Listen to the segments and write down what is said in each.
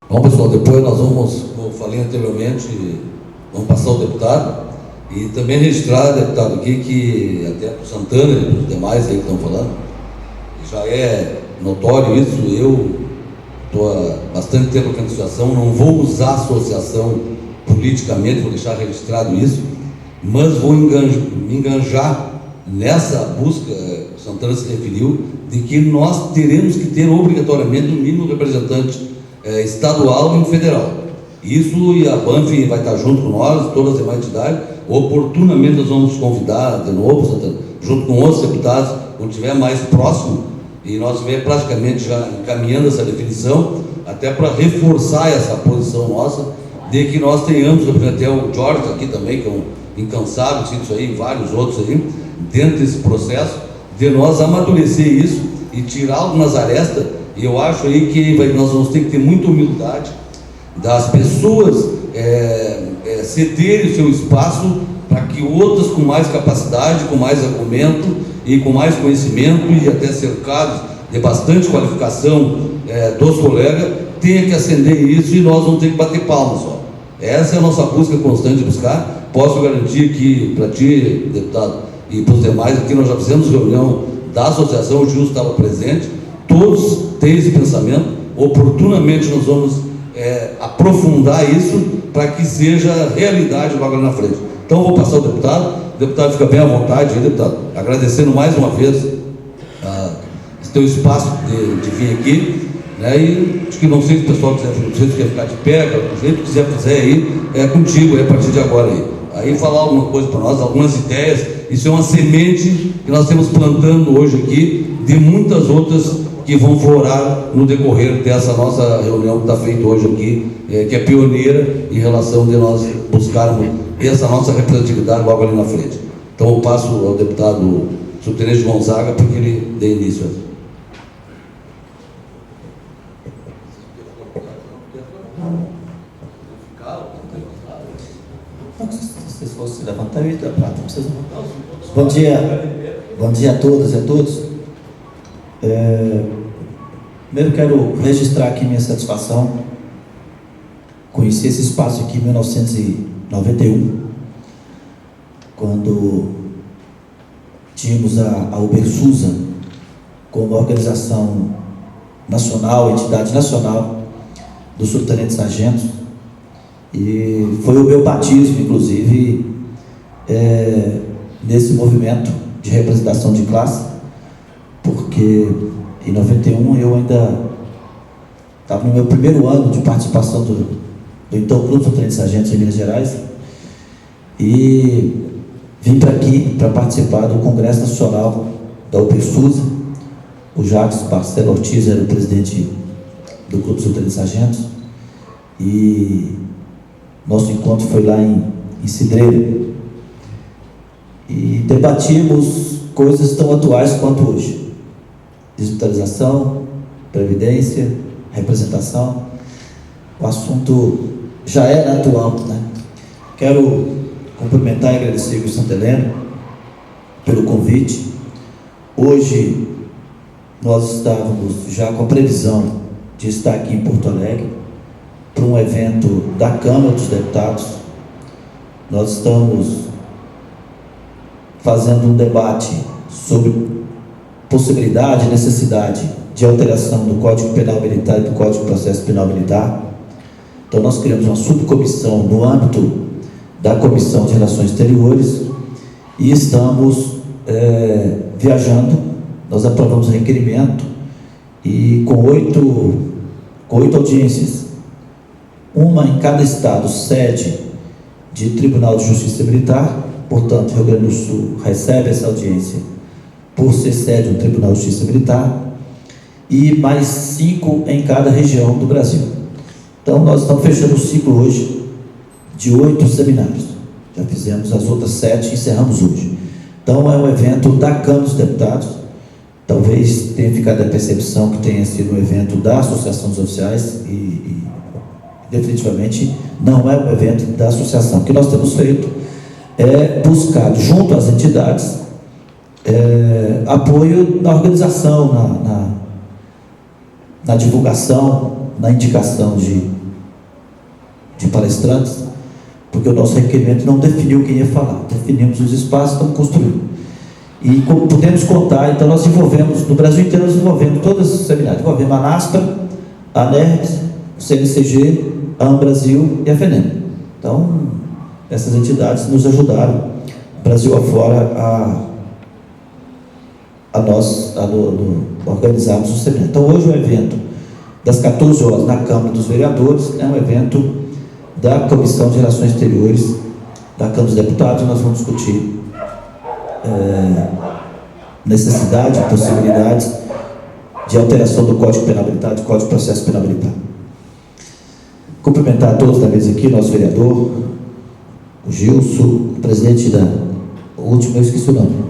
Bom, pessoal, depois nós vamos, como eu falei anteriormente, vamos passar o deputado e também registrar, deputado, aqui que até para o Santana e para os demais aí que estão falando, já é notório isso. Eu estou há bastante tempo aqui na associação, não vou usar a associação politicamente, vou deixar registrado isso, mas vou me enganjar nessa busca, o Santana se referiu, de que nós teremos que ter obrigatoriamente um mínimo representante estadual e federal. Isso, e a BANF vai estar junto com nós, todas as demais entidades. Oportunamente nós vamos convidar de novo, Santana, junto com outros deputados, quando estiver mais próximo, e nós estiver praticamente já encaminhando essa definição, até para reforçar essa posição nossa, de que nós tenhamos, até o Jorge aqui também, que é um incansável, isso aí, vários outros aí, dentro desse processo, de nós amadurecer isso e tirar algumas arestas. E eu acho aí que nós vamos ter que ter muita humildade das pessoas cederem o seu espaço para que outras com mais capacidade, com mais argumento e com mais conhecimento e até cercados de bastante qualificação dos colegas, tenha que acender isso, e nós vamos ter que bater palmas só. Essa é a nossa busca constante de buscar. Posso garantir que para ti, deputado, e para os demais aqui, nós já fizemos reunião da associação, o Gilson estava presente, todos têm esse pensamento. Oportunamente nós vamos aprofundar isso para que seja realidade logo ali na frente. Então eu vou passar o deputado fica bem à vontade aí, deputado, agradecendo mais uma vez esse teu espaço de vir aqui, né? E acho que não sei se o pessoal quiser, não sei se quer ficar de pé, do jeito que quiser fazer aí, é contigo aí, a partir de agora aí falar alguma coisa para nós, algumas ideias. Isso é uma semente que nós temos plantando hoje aqui, de muitas outras que vão florar no decorrer dessa nossa reunião que está feita hoje aqui, que é pioneira em relação de nós buscarmos essa nossa representatividade logo ali na frente. Então eu passo ao deputado subtenente Gonzaga para que ele dê início. Se vocês fossem levantar, eu ia dar prata, não precisa não. Bom dia a todas e a todos. Primeiro quero registrar aqui minha satisfação. Conheci esse espaço aqui em 1991, quando tínhamos a Ubersusa como organização nacional, entidade nacional dos subtenentes sargentos, e foi o meu batismo, inclusive, nesse movimento de representação de classe, porque em 91 eu ainda estava no meu primeiro ano de participação do então Clube dos Subtenentes Sargentos em Minas Gerais, e vim para aqui para participar do Congresso Nacional da Ubersusa. O Jacques Barcelo Ortiz era o presidente do Clube dos Subtenentes Sargentos, e nosso encontro foi lá em Cidreira, e debatimos coisas tão atuais quanto hoje: desmilitarização, previdência, representação. O assunto já era atual, né? Quero cumprimentar e agradecer o Santa Helena pelo convite. Hoje nós estávamos já com a previsão de estar aqui em Porto Alegre para um evento da Câmara dos Deputados. Nós estamos fazendo um debate sobre possibilidade e necessidade de alteração do Código Penal Militar e do Código de Processo Penal Militar. Então nós criamos uma subcomissão no âmbito da Comissão de Relações Exteriores e estamos viajando. Nós aprovamos o requerimento, e com oito audiências, uma em cada estado sede de Tribunal de Justiça Militar. Portanto, Rio Grande do Sul recebe essa audiência por ser sede do Tribunal de Justiça Militar, e mais 5 em cada região do Brasil. Então nós estamos fechando o ciclo hoje de 8 seminários. Já fizemos as outras 7 e encerramos hoje. Então é um evento da Câmara dos Deputados. Talvez tenha ficado a percepção que tenha sido um evento da Associação dos Oficiais, e definitivamente não é um evento da associação. O que nós temos feito é buscar, junto às entidades, apoio na organização, na divulgação, na indicação de de palestrantes, porque o nosso requerimento não definiu quem ia falar. Definimos os espaços, estamos construindo. E como podemos contar, então nós desenvolvemos, no Brasil inteiro nós desenvolvemos todas as seminários, desenvolvemos a NASPRA, a NERGS, o CNCG, a AmBrasil e a FENEM. Então, essas entidades nos ajudaram, Brasil afora, a nós organizarmos o seminário. Então, hoje o evento das 14 horas na Câmara dos Vereadores é um evento da Comissão de Relações Exteriores da Câmara dos Deputados. Nós vamos discutir necessidade, possibilidades de alteração do Código Penal Militar, do Código de Processo Penal Militar. Cumprimentar a todos da mesa aqui, nosso vereador, o Gilson, o presidente o último eu esqueci o nome.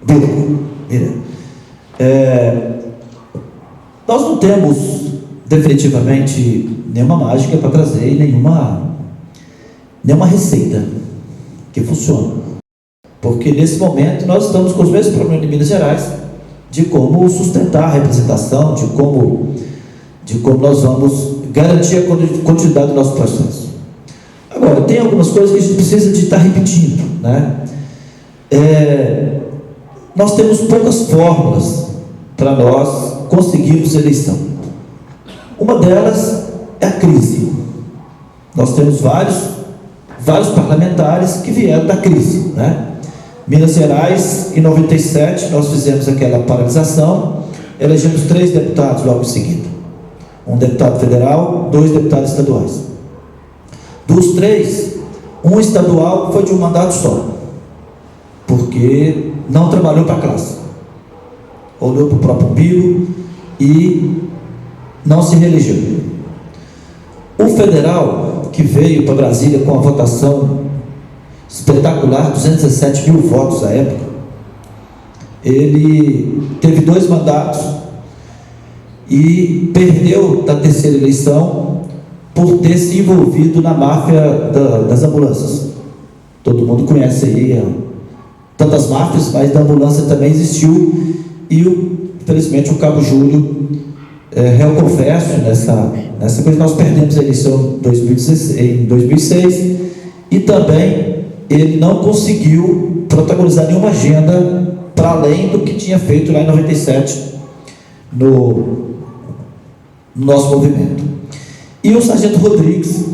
Bira. Nós não temos definitivamente nenhuma mágica para trazer, nenhuma receita que funcione. Porque nesse momento nós estamos com os mesmos problemas em Minas Gerais, de como sustentar a representação, de como nós vamos garantir a continuidade do nosso processo. Agora, tem algumas coisas que a gente precisa de estar repetindo, né? Nós temos poucas fórmulas para nós conseguirmos eleição. Uma delas é a crise. Nós temos vários parlamentares que vieram da crise, né? Minas Gerais, em 97, nós fizemos aquela paralisação, elegemos 3 deputados logo em seguida. Um deputado federal, 2 deputados estaduais. Dos 3, um estadual foi de um mandato só, porque não trabalhou para a classe, olhou para o próprio umbigo e não se reelegeu. O federal, que veio para Brasília com a votação espetacular, 217 mil votos à época, ele teve 2 mandatos e perdeu da terceira eleição por ter se envolvido na máfia das ambulâncias. Todo mundo conhece aí tantas máfias, mas da ambulância também existiu, e infelizmente o Cabo Júlio réu confesso nessa coisa. Nós perdemos a eleição em 2006 e também ele não conseguiu protagonizar nenhuma agenda para além do que tinha feito lá em 97 no nosso movimento. E o Sargento Rodrigues,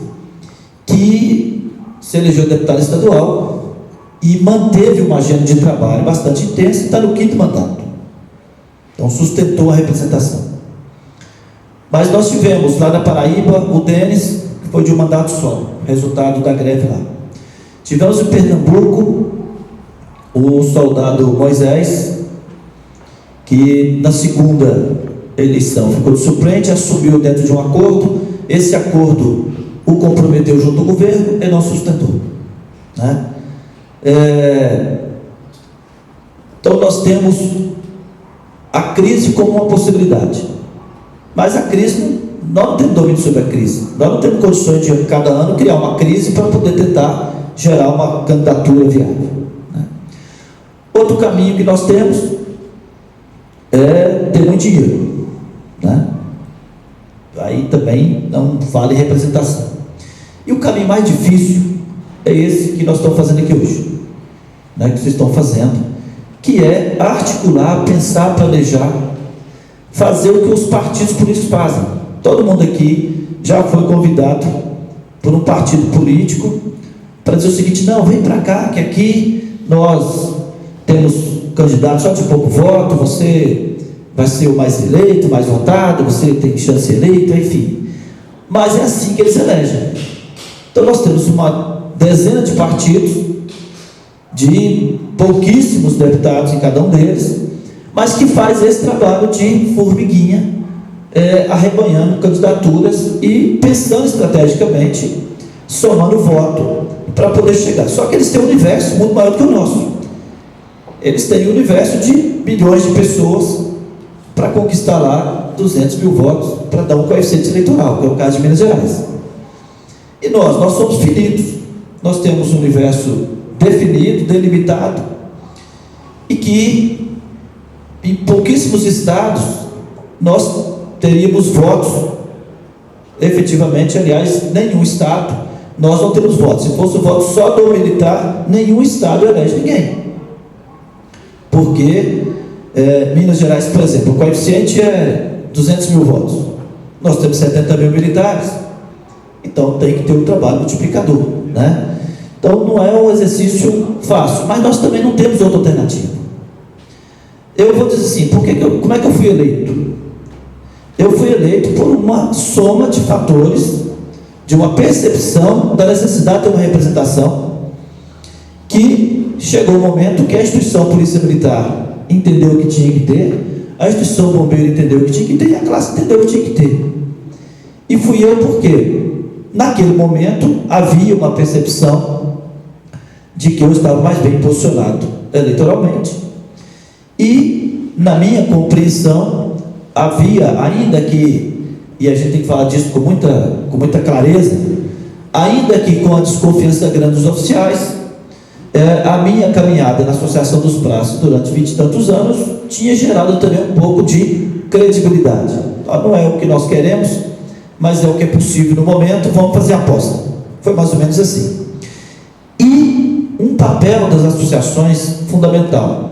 que se elegeu deputado estadual e manteve uma agenda de trabalho bastante intensa, e está no 5º mandato. Então sustentou a representação. Mas nós tivemos lá na Paraíba o Denis, que foi de um mandato só, resultado da greve lá. Tivemos em Pernambuco o soldado Moisés, que na segunda eleição ficou de suplente, assumiu dentro de um acordo. Esse acordo o comprometeu junto ao governo e não sustentou, né? Então nós temos a crise como uma possibilidade, mas a crise, nós não temos domínio sobre a crise, nós não temos condições de cada ano criar uma crise para poder tentar gerar uma candidatura viável, né? Outro caminho que nós temos é ter muito dinheiro, né? Aí também não vale representação. E o caminho mais difícil é esse que nós estamos fazendo aqui hoje, né? Que vocês estão fazendo, que é articular, pensar, planejar, fazer o que os partidos políticos fazem. Todo mundo aqui já foi convidado por um partido político para dizer o seguinte: não, vem para cá, que aqui nós temos candidatos só de pouco voto, você vai ser o mais eleito, mais votado, você tem chance de ser eleito, enfim. Mas é assim que eles elegem. Então nós temos uma dezena de partidos, de pouquíssimos deputados em cada um deles, mas que faz esse trabalho de formiguinha, arrebanhando candidaturas e pensando estrategicamente, somando voto para poder chegar. Só que eles têm um universo muito maior do que o nosso. Eles têm um universo de milhões de pessoas para conquistar lá 200 mil votos, para dar um coeficiente eleitoral, que é o caso de Minas Gerais. E nós somos finitos, nós temos um universo definido, delimitado, e que em pouquíssimos estados nós teríamos votos efetivamente, aliás, nenhum Estado, nós não temos voto. Se fosse o voto só do militar, nenhum Estado elege ninguém. Porque Minas Gerais, por exemplo, o coeficiente é 200 mil votos. Nós temos 70 mil militares. Então tem que ter um trabalho multiplicador, né? Então não é um exercício fácil, mas nós também não temos outra alternativa. Eu vou dizer assim, como é que eu fui eleito? Eu fui eleito por uma soma de fatores, de uma percepção da necessidade de ter uma representação, que chegou o momento que a instituição Polícia Militar entendeu que tinha que ter, a instituição Bombeiro entendeu que tinha que ter, e a classe entendeu que tinha que ter. E fui eu porque, naquele momento, havia uma percepção de que eu estava mais bem posicionado eleitoralmente. E, na minha compreensão, havia, ainda que, e a gente tem que falar disso com muita clareza, ainda que com a desconfiança grande dos oficiais, a minha caminhada na Associação dos Praças durante 20 e tantos anos tinha gerado também um pouco de credibilidade. Não é o que nós queremos, mas é o que é possível no momento, vamos fazer a aposta. Foi mais ou menos assim. E um papel das associações fundamental,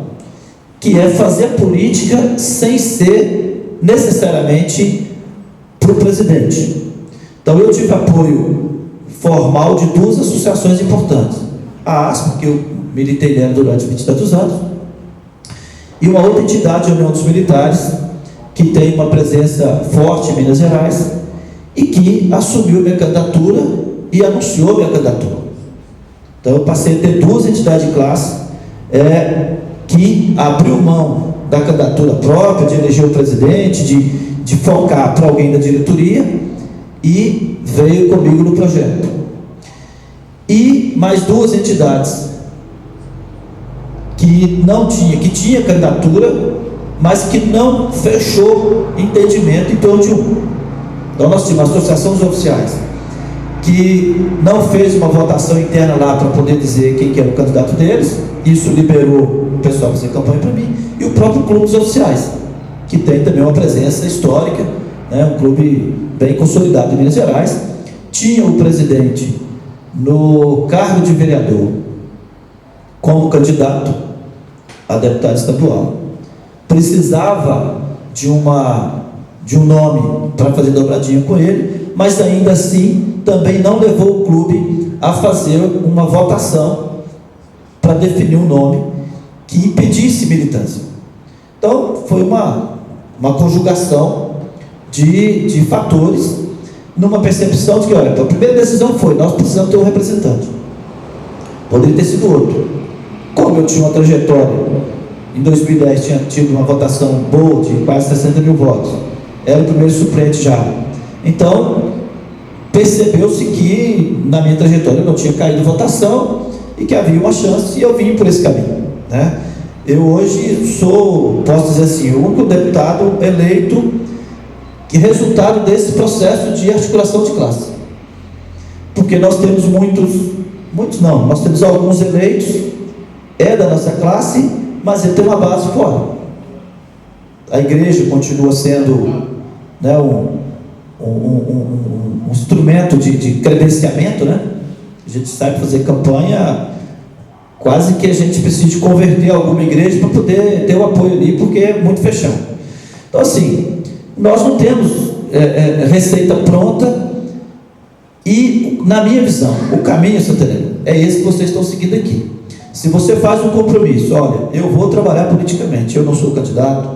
que é fazer política sem ser necessariamente para o presidente. Então eu tive apoio formal de duas associações importantes. A ASPA, que eu militei nela durante 20 e tantos anos, e uma outra entidade, a União dos Militares, que tem uma presença forte em Minas Gerais, e que assumiu minha candidatura e anunciou minha candidatura. Então eu passei a ter duas entidades de classe que abriu mão da candidatura própria, de eleger o presidente, de focar para alguém da diretoria, e veio comigo no projeto. E mais duas entidades que tinha candidatura, mas que não fechou entendimento em torno de um. Então nós tínhamos a Associação dos Oficiais, que não fez uma votação interna lá para poder dizer quem que era o candidato deles. Isso liberou o pessoal fazer campanha para mim. E o próprio Clube dos Oficiais, que tem também uma presença histórica, né, um clube bem consolidado em Minas Gerais. Tinha o presidente no cargo de vereador como candidato a deputado estadual. Precisava de um nome para fazer dobradinha com ele, mas ainda assim também não levou o clube a fazer uma votação para definir um nome que impedisse militância. Então foi uma conjugação de fatores, numa percepção de que, olha, a primeira decisão foi, nós precisamos ter um representante. Poderia ter sido outro. Como eu tinha uma trajetória, em 2010 tinha tido uma votação boa de quase 60 mil votos, era o primeiro suplente já. Então, percebeu-se que na minha trajetória não tinha caído votação e que havia uma chance, e eu vim por esse caminho, né? Eu hoje posso dizer assim, o único deputado eleito que resultado desse processo de articulação de classe. Porque nós temos nós temos alguns eleitos, da nossa classe, mas ele tem uma base fora. A igreja continua sendo, né, um instrumento de credenciamento, né? A gente sabe fazer campanha, quase que a gente precisa de converter alguma igreja para poder ter o apoio ali, porque é muito fechado. Então assim, nós não temos receita pronta, e na minha visão, o caminho, Santarém, é esse que vocês estão seguindo aqui. Se você faz um compromisso, olha, eu vou trabalhar politicamente, eu não sou candidato,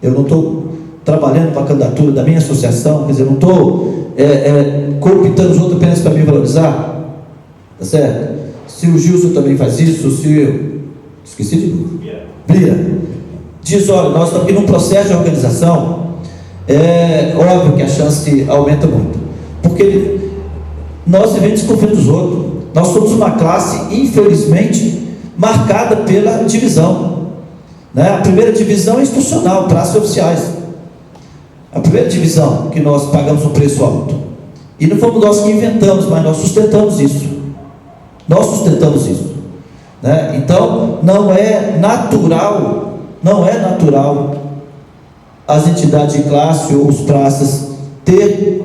eu não estou trabalhando para a candidatura da minha associação, quer dizer, eu não estou cooptando os outros apenas para me valorizar, tá certo? Se o Gilson também faz isso, esqueci de novo, Bira, diz, olha, nós estamos aqui num processo de organização, é óbvio que a chance aumenta muito, porque nós vivemos desconfiando dos outros. Nós somos uma classe, infelizmente, marcada pela divisão, né? A primeira divisão é institucional, praças oficiais. A primeira divisão, que nós pagamos um preço alto, e não fomos nós que inventamos, mas nós sustentamos isso. Né? Então não é natural as entidades de classe ou os praças ter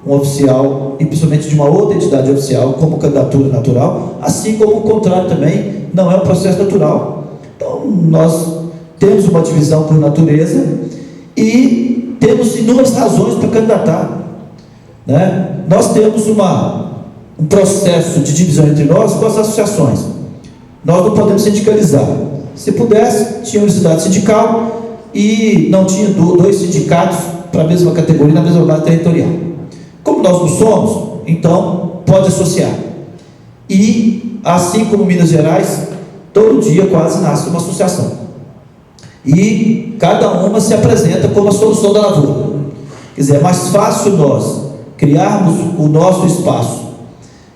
um oficial, e principalmente de uma outra entidade oficial, como candidatura natural, assim como o contrário também não é um processo natural. Então, nós temos uma divisão por natureza e temos inúmeras razões para candidatar, né? Nós temos um processo de divisão entre nós com as associações. Nós não podemos sindicalizar. Se pudesse, tinha universidade sindical e não tinha dois sindicatos para a mesma categoria, na mesma base territorial. Como nós não somos, então pode associar. E, assim como Minas Gerais, todo dia quase nasce uma associação. E cada uma se apresenta como a solução da lavoura. Quer dizer, é mais fácil nós criarmos o nosso espaço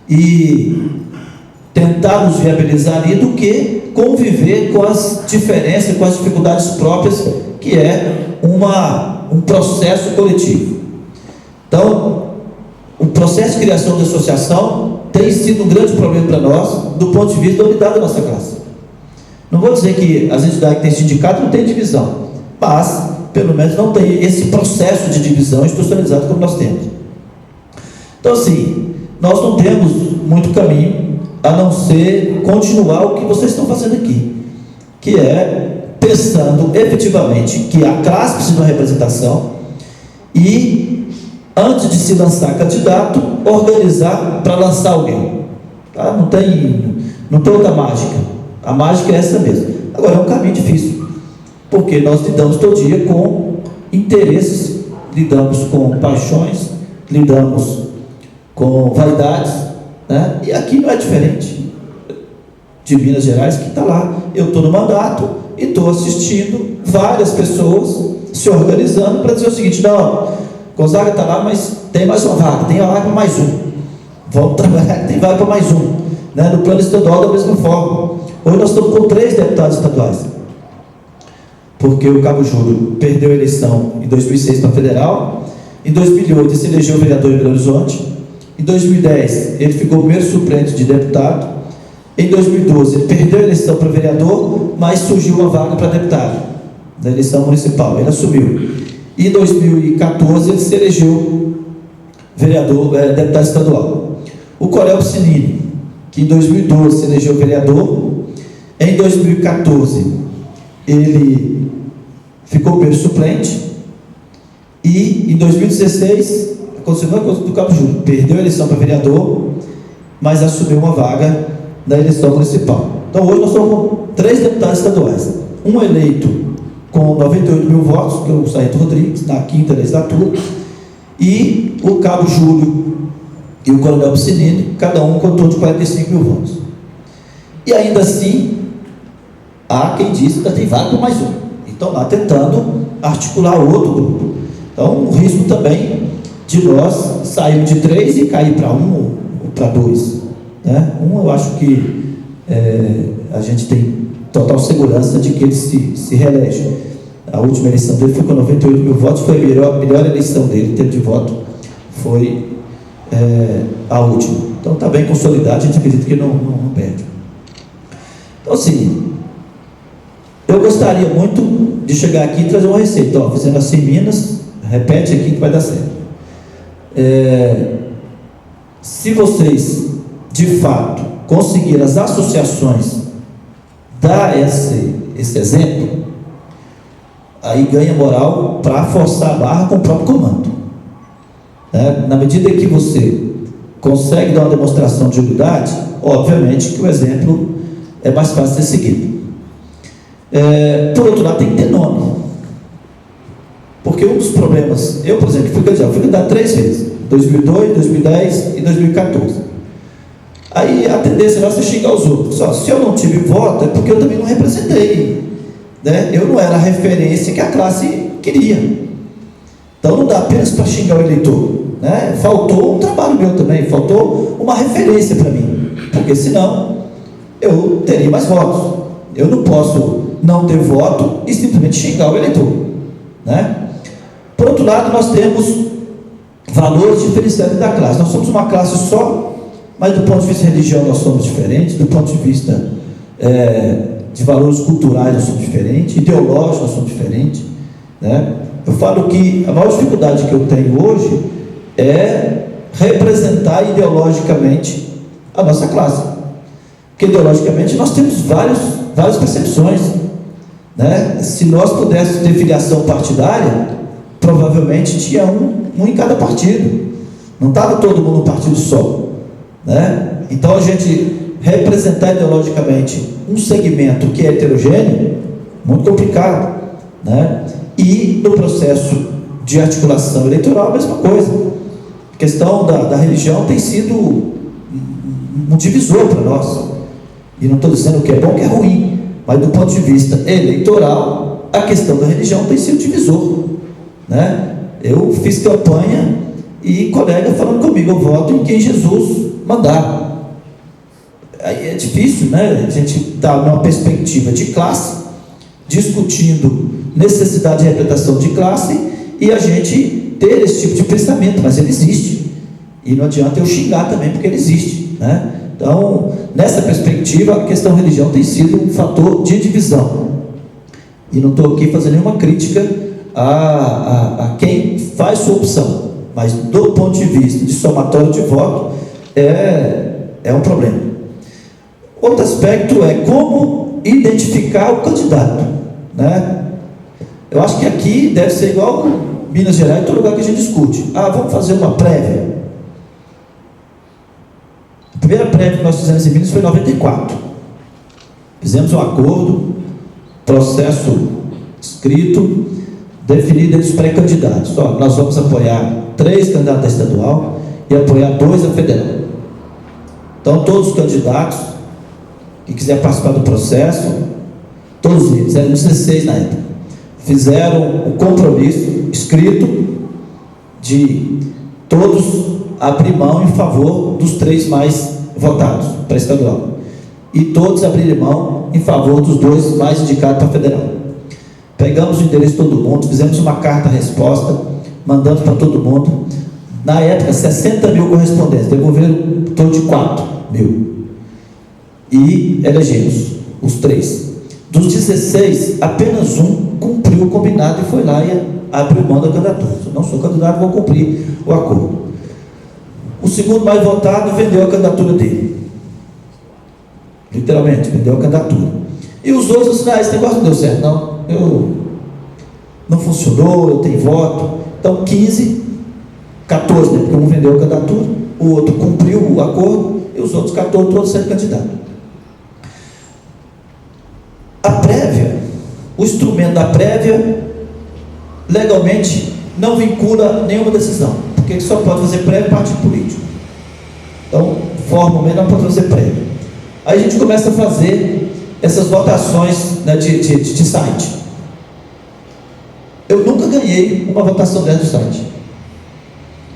e tentarmos viabilizar ali do que conviver com as diferenças, com as dificuldades próprias, que é um processo coletivo. Então, o processo de criação de associação tem sido um grande problema para nós, do ponto de vista da unidade da nossa classe. Não vou dizer que as entidades que têm sindicato não têm divisão, mas, pelo menos, não tem esse processo de divisão institucionalizado como nós temos. Então, assim, nós não temos muito caminho a não ser continuar o que vocês estão fazendo aqui, que é pensando efetivamente que a classe precisa de uma representação e, antes de se lançar candidato, organizar para lançar alguém. Tá? Não tem outra mágica. A mágica é essa mesmo. Agora, é um caminho difícil, porque nós lidamos todo dia com interesses, lidamos com paixões, lidamos com vaidades, né? E aqui não é diferente de Minas Gerais, que está lá. Eu estou no mandato e estou assistindo várias pessoas se organizando para dizer o seguinte: não, Gonzaga está lá, mas tem mais uma vaga, tem vaga para mais um. Vamos trabalhar, tem vaga para mais um. Né? No plano estadual, da mesma forma. Hoje nós estamos com 3 deputados estaduais, porque o Cabo Júlio perdeu a eleição em 2006 para federal, em 2008 ele se elegeu vereador em Belo Horizonte, em 2010 ele ficou primeiro suplente de deputado, em 2012 ele perdeu a eleição para vereador, mas surgiu uma vaga para deputado, na eleição municipal, ele assumiu. E em 2014 ele se elegeu vereador, deputado estadual. O Coronel Piscinini, que em 2012 se elegeu vereador, em 2014 ele ficou primeiro suplente, e em 2016 aconteceu a mesma coisa do Cabo Júlio, perdeu a eleição para vereador, mas assumiu uma vaga na eleição municipal. Então hoje nós estamos com 3 deputados estaduais, um eleito com 98 mil votos, que é o Sargento Rodrigues, na 5ª legislatura, e o Cabo Júlio e o Coronel Piscinini, cada um com em torno de 45 mil votos. E ainda assim, há quem diz que ainda tem vaga para mais um. Então, lá tentando articular outro grupo. Então, o risco também de nós sairmos de 3 e cair para 1 ou para 2. Né? Eu acho que a gente tem total segurança de que ele se reelege. A última eleição dele foi com 98 mil votos, foi a melhor eleição dele, em termos de voto, foi a última. Então está bem consolidado, a gente acredita que não perde. Então, assim, eu gostaria muito de chegar aqui e trazer uma receita. Fazendo assim em Minas, repete aqui que vai dar certo. Se vocês, de fato, conseguirem as associações dar esse exemplo, aí ganha moral para forçar a barra com o próprio comando. Na medida que você consegue dar uma demonstração de unidade, obviamente que o exemplo é mais fácil de ser seguido. Por outro lado, tem que ter nome, porque um dos problemas, eu, por exemplo, fui candidato 3 vezes, 2002, 2010 e 2014. Aí a tendência nossa é xingar os outros. Se eu não tive voto, é porque eu também não representei, né? Eu não era a referência que a classe queria. Então não dá apenas para xingar o eleitor, né? Faltou um trabalho meu também, faltou uma referência para mim, porque senão eu teria mais votos. Eu não posso não ter voto e simplesmente xingar o eleitor, né? Por outro lado, nós temos valores diferenciados da classe. Nós somos uma classe só, mas do ponto de vista religião nós somos diferentes, do ponto de vista de valores culturais nós somos diferentes, ideológicos nós somos diferentes, né? Eu falo que a maior dificuldade que eu tenho hoje é representar ideologicamente a nossa classe. Porque ideologicamente nós temos várias percepções, né? Se nós pudéssemos ter filiação partidária, provavelmente tinha um em cada partido. Não estava todo mundo num partido só, né? Então a gente representar ideologicamente um segmento que é heterogêneo, muito complicado, né? E no processo de articulação eleitoral a mesma coisa. A questão da religião tem sido um divisor para nós. E não estou dizendo que é bom, que é ruim, mas do ponto de vista eleitoral, a questão da religião tem sido divisor, né? Eu fiz campanha e colega falando comigo, eu voto em quem Jesus mandar. Aí é difícil, né? A gente está numa perspectiva de classe, discutindo necessidade de representação de classe, e a gente ter esse tipo de pensamento, mas ele existe, e não adianta eu xingar também, porque ele existe, né? Então, nessa perspectiva, a questão religião tem sido um fator de divisão, e não estou aqui fazendo nenhuma crítica a quem faz sua opção, mas do ponto de vista de somatório de voto, é um problema. Outro aspecto é como identificar o candidato, né? Eu acho que aqui deve ser igual Minas Gerais, em todo lugar que a gente discute. Vamos fazer uma prévia. A primeira prévia que nós fizemos em Minas foi em 94. Fizemos um acordo, processo escrito, definido entre os pré-candidatos. Nós vamos apoiar 3 candidatos da estadual e apoiar 2 da federal. Então, todos os candidatos que quiser participar do processo, todos eles, eram 16 na época, fizeram o compromisso escrito de todos abrir mão em favor dos 3 mais votados para estadual, e todos abrirem mão em favor dos 2 mais indicados para federal. Pegamos o endereço de todo mundo, fizemos uma carta-resposta, mandamos para todo mundo. Na época, 60 mil correspondentes, devolveram em torno de 4 mil. E elegemos os 3. Dos 16, apenas um cumpriu o combinado e foi lá e abriu mão da candidatura. Se eu não sou candidato, vou cumprir o acordo. O segundo mais votado vendeu a candidatura dele. Literalmente, vendeu a candidatura. E os outros disseram, esse negócio não deu certo, não funcionou, eu tenho voto. Então 15, 14, né? Porque um vendeu a candidatura, o outro cumpriu o acordo, e os outros 14 todos sendo candidatos. A prévia, o instrumento da prévia, legalmente não vincula nenhuma decisão, porque só pode fazer prévia partido político. Então, formalmente não pode fazer prévia. Aí a gente começa a fazer essas votações, né, de site. Eu nunca ganhei uma votação dentro do site,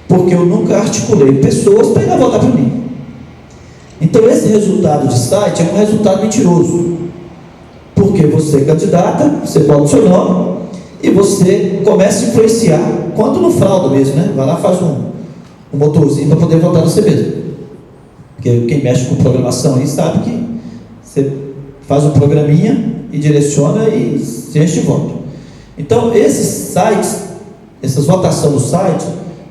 porque eu nunca articulei pessoas para ir lá votar para mim. Então esse resultado de site é um resultado mentiroso, porque você é candidata, você bota o seu nome e você começa a influenciar, quanto no fraude mesmo, né? Vai lá, faz um motorzinho para poder votar você mesmo, porque quem mexe com programação aí sabe que você faz um programinha e direciona e se enche de voto. Então esses sites, essas votações no site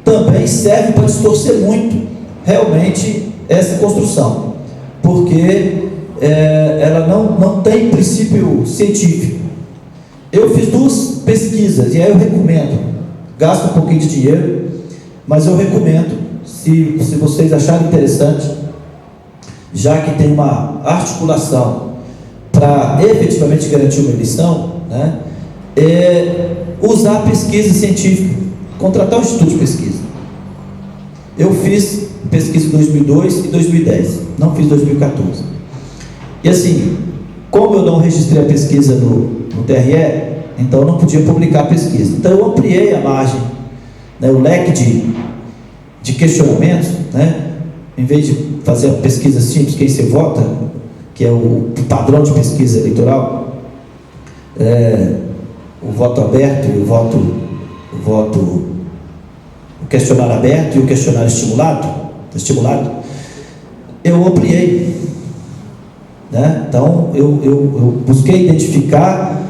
também servem para distorcer muito realmente essa construção, porque ela não tem princípio científico. Eu fiz 2 pesquisas e aí eu recomendo, gasto um pouquinho de dinheiro, mas eu recomendo, se vocês acharem interessante, já que tem uma articulação para efetivamente garantir uma eleição, né, usar pesquisa científica, contratar um instituto de pesquisa. Eu fiz pesquisa em 2002 e 2010, não fiz 2014. E assim, como eu não registrei a pesquisa no TRE, então eu não podia publicar a pesquisa. Então eu ampliei a margem, né, o leque de questionamentos, né, em vez de fazer a pesquisa simples, quem você vota, que é o padrão de pesquisa eleitoral, o voto aberto e o questionário aberto e o questionário estimulado, eu ampliei, né? Então eu busquei identificar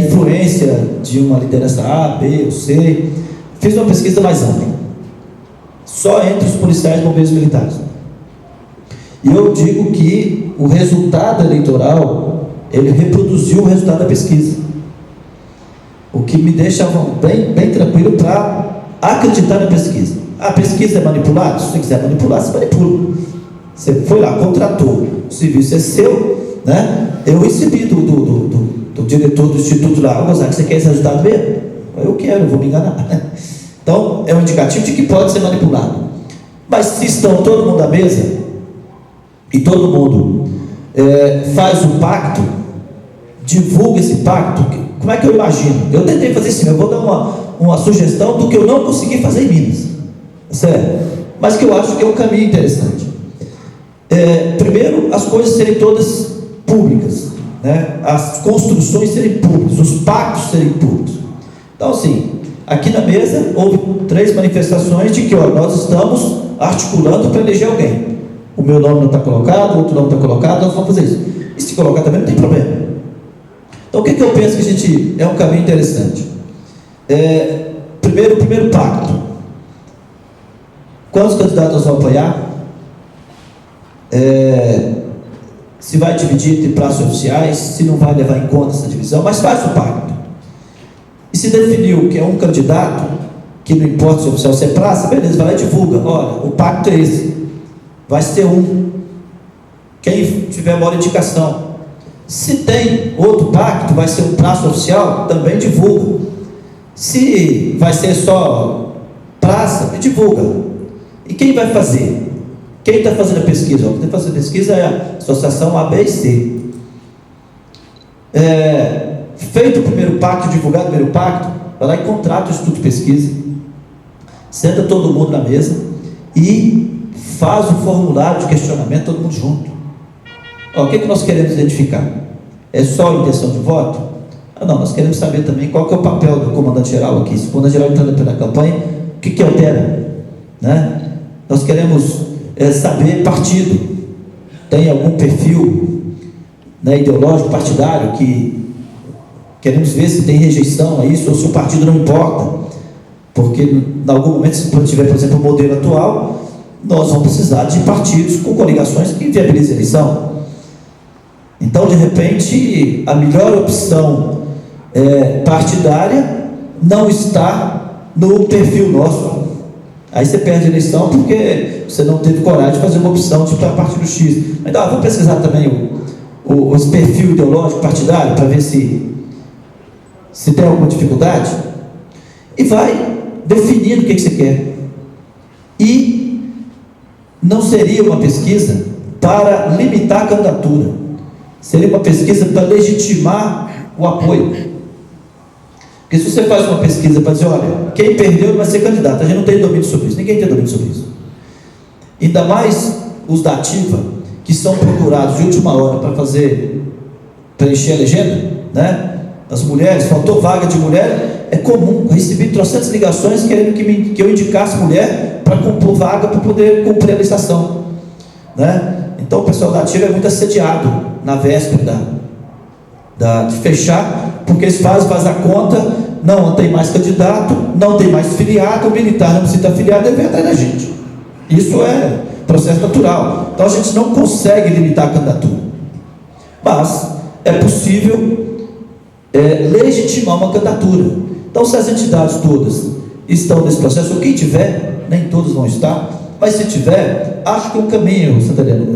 influência de uma liderança A, B ou C, fiz uma pesquisa mais ampla. só entre os policiais, bombeiros militares. E eu digo que o resultado eleitoral, ele reproduziu o resultado da pesquisa, o que me deixa bem tranquilo para acreditar na pesquisa. A pesquisa é manipulada? Se você quiser manipular, você manipula. Você foi lá, contratou, o serviço é seu, né? Eu recebi do diretor do Instituto lá: Gonzaga, você quer esse resultado mesmo? Eu quero, eu vou me enganar. Então, é um indicativo de que pode ser manipulado. Mas se estão todo mundo à mesa, e todo mundo faz o pacto, divulga esse pacto, como é que eu imagino? Eu tentei fazer isso, eu vou dar uma sugestão do que eu não consegui fazer em Minas, certo? Mas que eu acho que é um caminho interessante. Primeiro, as coisas serem todas públicas, né? As construções serem públicas, os pactos serem públicos. Então, assim, aqui na mesa houve 3 manifestações de que nós estamos articulando para eleger alguém. O meu nome não está colocado, o outro nome está colocado, nós vamos fazer isso. E se colocar também não tem problema. Então, o que eu penso que é um caminho interessante? Primeiro pacto. Quantos candidatos vão apoiar? Se vai dividir entre praças oficiais, se não vai levar em conta essa divisão, mas faz o pacto. E se definiu que é um candidato, que não importa se é oficial, se é praça, beleza, vai lá e divulga. Olha, o pacto é esse. Vai ser um. Quem tiver maior indicação. Se tem outro pacto, vai ser um praça oficial, também divulga. Se vai ser só praça, divulga. E quem vai fazer? Quem está fazendo a pesquisa? Quem está fazendo a pesquisa é a Associação ABC. Feito o primeiro pacto, divulgado o primeiro pacto, vai lá e contrata o Instituto de Pesquisa, senta todo mundo na mesa e faz o formulário de questionamento, todo mundo junto. O que nós queremos identificar? É só a intenção de voto? Não, nós queremos saber também qual que é o papel do comandante-geral aqui. Se o comandante-geral entrando pela campanha, o que altera? Né? Nós queremos saber partido. Tem algum perfil, né, ideológico, partidário, que queremos ver se tem rejeição a isso, ou se o partido não importa. Porque, em algum momento, se tiver, por exemplo, o modelo atual, nós vamos precisar de partidos com coligações que viabilizem a eleição. Então, de repente, a melhor opção partidária não está no perfil nosso. Aí você perde a eleição porque você não teve coragem de fazer uma opção de ir para partido X. Então, vamos pesquisar também esse perfil ideológico partidário para ver se tem alguma dificuldade. E vai definindo o que você quer. E não seria uma pesquisa para limitar a candidatura. Seria uma pesquisa para legitimar o apoio. Porque se você faz uma pesquisa para dizer, olha, quem perdeu vai ser candidato, a gente não tem domínio sobre isso, ninguém tem domínio sobre isso. Ainda mais os da ativa, que são procurados de última hora para preencher a legenda, né? As mulheres, faltou vaga de mulher, é comum. Eu recebi 300 ligações querendo que eu indicasse mulher para compor vaga para poder cumprir a licitação, né? Então o pessoal da ativa é muito assediado na véspera de fechar, porque eles fazem a conta, não tem mais candidato, não tem mais filiado, o militar não precisa estar filiado, deve atrás da gente. Isso é processo natural. Então a gente não consegue limitar a candidatura, mas é possível legitimar uma candidatura. Então, se as entidades todas estão nesse processo, ou quem tiver, nem todos vão estar, mas se tiver, acho que o caminho, Santareno,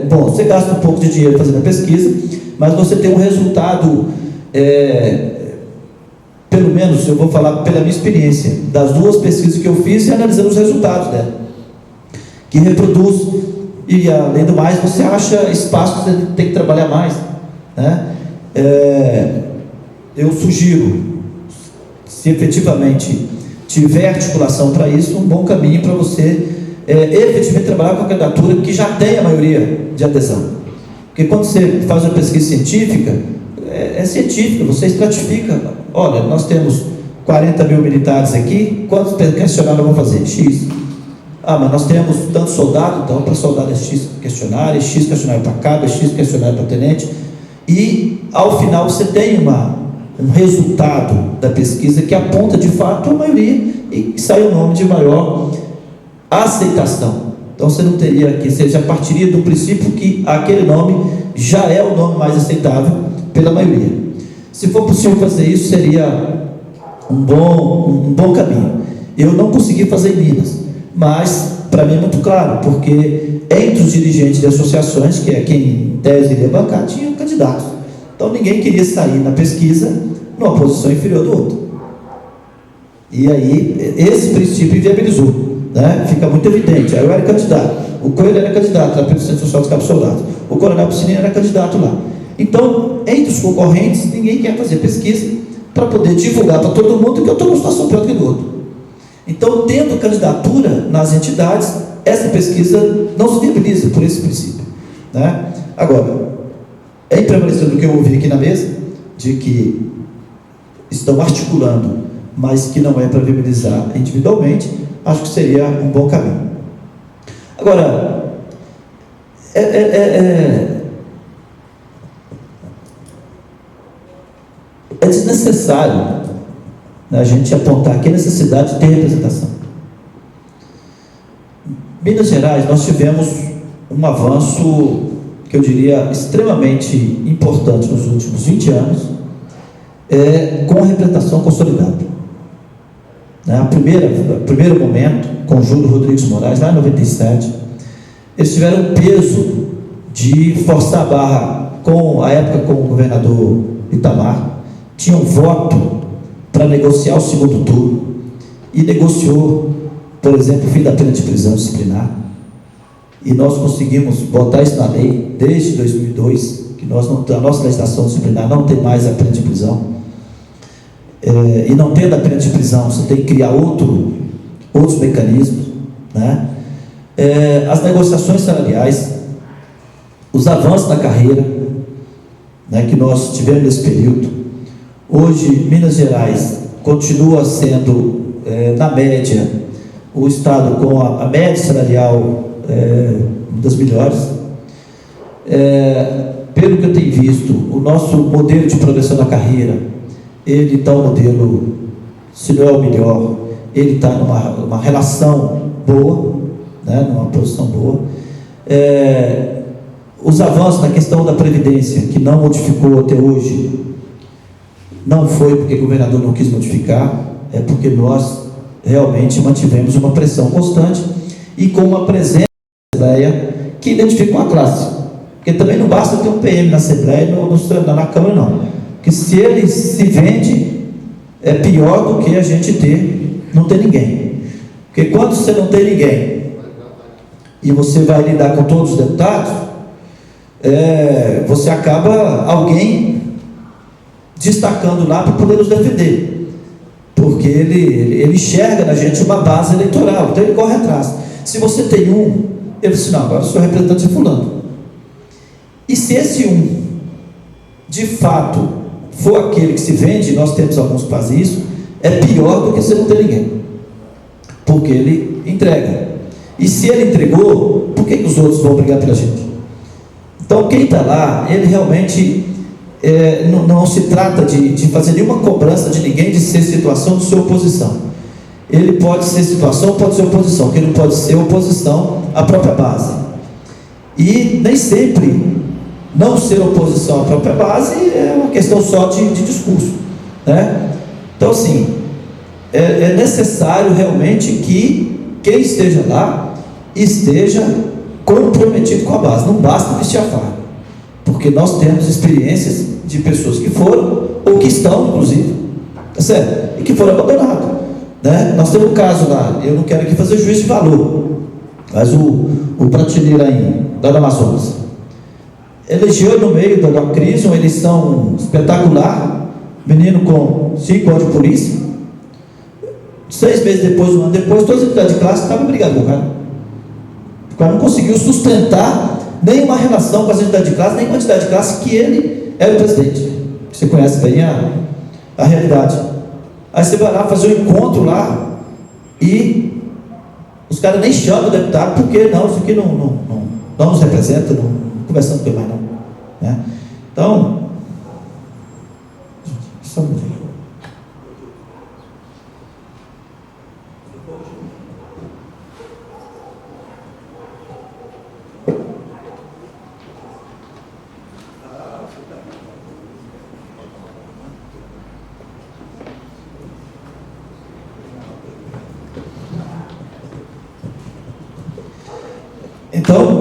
bom, você gasta um pouco de dinheiro fazendo a pesquisa, mas você tem um resultado, pelo menos, eu vou falar pela minha experiência, das 2 pesquisas que eu fiz e analisando os resultados dela, que reproduz, e além do mais, você acha espaço que você tem que trabalhar mais, né? Eu sugiro, se efetivamente tiver articulação para isso, um bom caminho para você efetivamente trabalhar com a candidatura que já tem a maioria de adesão. Porque quando você faz uma pesquisa científica, é científica, você estratifica. Olha, nós temos 40 mil militares aqui, quantos questionários vamos fazer? X. Mas nós temos tanto soldado, então para soldado é X questionário para cabo, X questionário para tenente. E ao final você tem um resultado da pesquisa que aponta de fato a maioria e sai o nome de maior aceitação. Então você não teria que, você já partiria do princípio que aquele nome já é o nome mais aceitável pela maioria. Se for possível fazer isso, seria um bom caminho. Eu não consegui fazer em Minas, mas para mim é muito claro, porque entre os dirigentes de associações, que é quem em tese iria bancar, tinham candidatos. Então ninguém queria sair na pesquisa numa posição inferior do outro. E aí esse princípio inviabilizou, né? Fica muito evidente. Aí eu era candidato, o Coelho era candidato lá pelo Centro Social dos Cabos Soldados, o Coronel Piscininha era candidato lá. Então, entre os concorrentes, ninguém quer fazer pesquisa para poder divulgar para todo mundo que eu estou numa situação pior do que do outro. Então, tendo candidatura nas entidades, essa pesquisa não se viabiliza por esse princípio, né? Agora, é prevalecendo o que eu ouvi aqui na mesa, de que estão articulando, mas que não é para viabilizar individualmente, acho que seria um bom caminho. Agora, é desnecessário, né, a gente apontar aqui a necessidade de ter representação. Minas Gerais, nós tivemos um avanço que eu diria extremamente importante nos últimos 20 anos, com a representação consolidada. Primeiro momento, com Júlio Rodrigues Moraes, lá em 97, eles tiveram o peso de forçar a barra, à época com o governador Itamar, tinha um voto para negociar o segundo turno, e negociou, por exemplo, o fim da pena de prisão disciplinar, e nós conseguimos botar isso na lei desde 2002, que a nossa legislação disciplinar não tem mais a pena de prisão. E não tendo a pena de prisão, você tem que criar outros mecanismos, né? As negociações salariais, os avanços na carreira, né, que nós tivemos nesse período. Hoje, Minas Gerais continua sendo, na média, o estado com a média salarial uma das melhores. Pelo que eu tenho visto, o nosso modelo de progressão da carreira, ele está um modelo, se não é o melhor, ele está numa relação boa, né, numa posição boa. Os avanços na questão da Previdência, que não modificou até hoje, não foi porque o governador não quis modificar, é porque nós realmente mantivemos uma pressão constante e com uma presença na Assembleia que identifica uma classe. Porque também não basta ter um PM na Assembleia e na Câmara, não. Que se ele se vende, é pior do que a gente não ter ninguém. Porque quando você não tem ninguém e você vai lidar com todos os deputados, você acaba alguém destacando lá para poder nos defender, porque ele enxerga na gente uma base eleitoral, então ele corre atrás. Se você tem ele diz: não, agora eu sou representante de fulano. E se esse de fato for aquele que se vende, nós temos alguns que fazem isso, é pior do que você não ter ninguém, porque ele entrega. E se ele entregou, por que os outros vão brigar pela gente? Então quem está lá, ele realmente não se trata de fazer nenhuma cobrança de ninguém, de ser situação de sua oposição. Ele pode ser situação, pode ser oposição, que ele não pode ser oposição à própria base. E nem sempre não ser oposição à própria base é uma questão só de discurso, né? Então, assim, é necessário realmente que quem esteja lá esteja comprometido com a base. Não basta vestir a farda, porque nós temos experiências de pessoas que foram ou que estão, inclusive, tá certo? E que foram abandonadas, né? Nós temos um caso lá, eu não quero aqui fazer juízo de valor, mas o prateleira aí, lá do Amazonas, elegeu no meio da crise uma eleição espetacular, menino com 5 anos de polícia, 6 meses depois, um ano depois, todas as entidades de classe estavam brigando com o cara. O cara não conseguiu sustentar nenhuma relação com as entidades de classe, nem com a entidade de classe que ele era o presidente. Você conhece bem a realidade. Aí você vai lá fazer um encontro lá e os caras nem chamam o deputado, porque não, isso aqui não nos representa, não conversando com ele mais não, né? Então, só um pouquinho.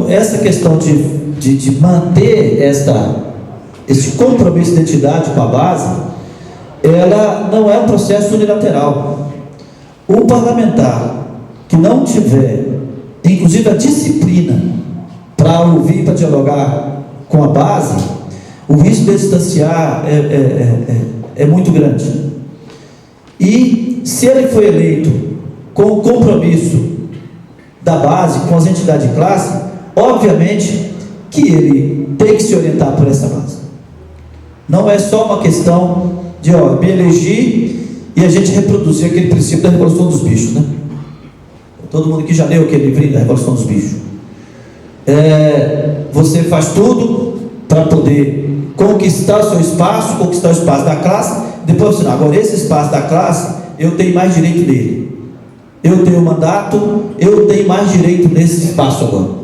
Então, essa questão de manter esse compromisso de identidade com a base, ela não é um processo unilateral. O parlamentar que não tiver, inclusive, a disciplina para ouvir, para dialogar com a base, o risco de distanciar é muito grande. E se ele foi eleito com o compromisso da base, com as entidades de classe, obviamente que ele tem que se orientar por essa base. Não é só uma questão de me eleger e a gente reproduzir aquele princípio da Revolução dos Bichos, né? Todo mundo que já leu aquele livrinho da Revolução dos Bichos. Você faz tudo para poder conquistar o seu espaço, conquistar o espaço da classe, depois você, agora esse espaço da classe, eu tenho mais direito nele. Eu tenho mandato, eu tenho mais direito nesse espaço agora.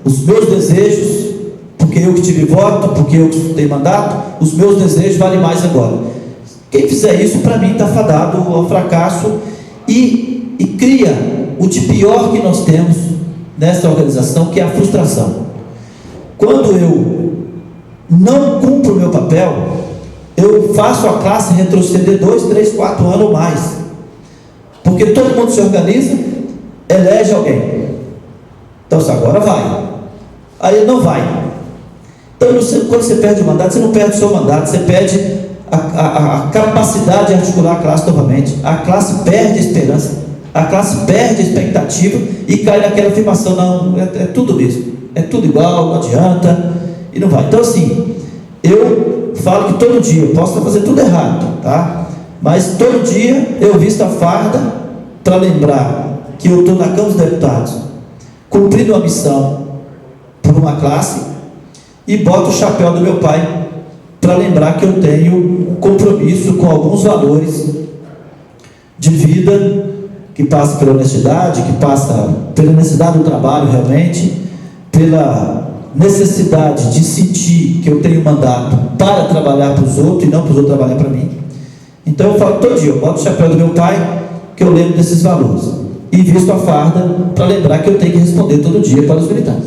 Os meus desejos, porque eu que tive voto, porque eu que tenho mandato, os meus desejos valem mais agora. Quem fizer isso, para mim, está fadado ao fracasso e cria o de pior que nós temos nessa organização, que é a frustração. Quando eu não cumpro o meu papel, eu faço a classe retroceder 2, 3, 4 anos ou mais. Porque todo mundo se organiza, elege alguém. Então, agora vai. Aí ele não vai. Então, quando você perde o mandato, você não perde o seu mandato, você perde a capacidade de articular a classe novamente. A classe perde a esperança, a classe perde a expectativa e cai naquela afirmação: não, é tudo mesmo, é tudo igual, não adianta, e não vai. Então, assim, eu falo que todo dia, eu posso estar fazendo tudo errado, tá? Mas todo dia eu visto a farda para lembrar que eu estou na Câmara dos Deputados cumprindo uma missão por uma classe, e boto o chapéu do meu pai para lembrar que eu tenho compromisso com alguns valores de vida, que passa pela honestidade, que passa pela necessidade do trabalho realmente, pela necessidade de sentir que eu tenho mandato para trabalhar para os outros e não para os outros trabalhar para mim. Então eu falo todo dia, eu boto o chapéu do meu pai, que eu lembro desses valores, e visto a farda para lembrar que eu tenho que responder todo dia para os militares,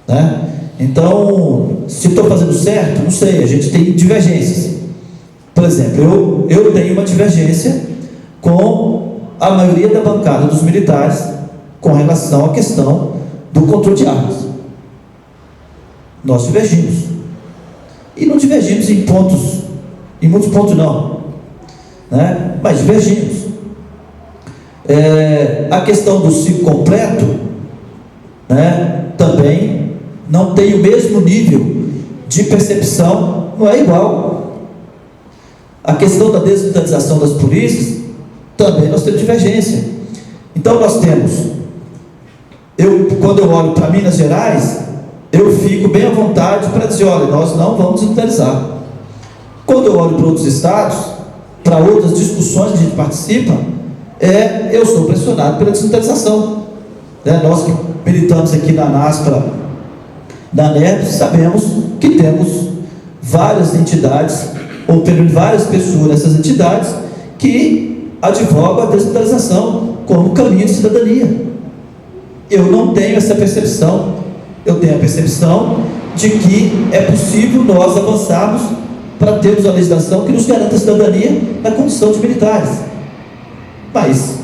né? Então, se estou fazendo certo, não sei, a gente tem divergências. Por exemplo, eu tenho uma divergência com a maioria da bancada dos militares com relação à questão do controle de armas. Nós divergimos. E não divergimos em muitos pontos não, né? Mas divergimos. A questão do ciclo completo, né, também não tem o mesmo nível de percepção, não é igual. A questão da desmilitarização das polícias, também nós temos divergência. Então nós temos, quando eu olho para Minas Gerais, eu fico bem à vontade para dizer: olha, nós não vamos desmilitarizar. Quando eu olho para outros estados, para outras discussões que a gente participa, eu sou pressionado pela desmilitarização, né? Nós que militamos aqui na NASPRA, da NERP, sabemos que temos várias entidades, ou várias pessoas nessas entidades, que advogam a desmilitarização como caminho de cidadania. Eu não tenho essa percepção. Eu tenho a percepção de que é possível nós avançarmos para termos a legislação que nos garanta a cidadania na condição de militares. Mas,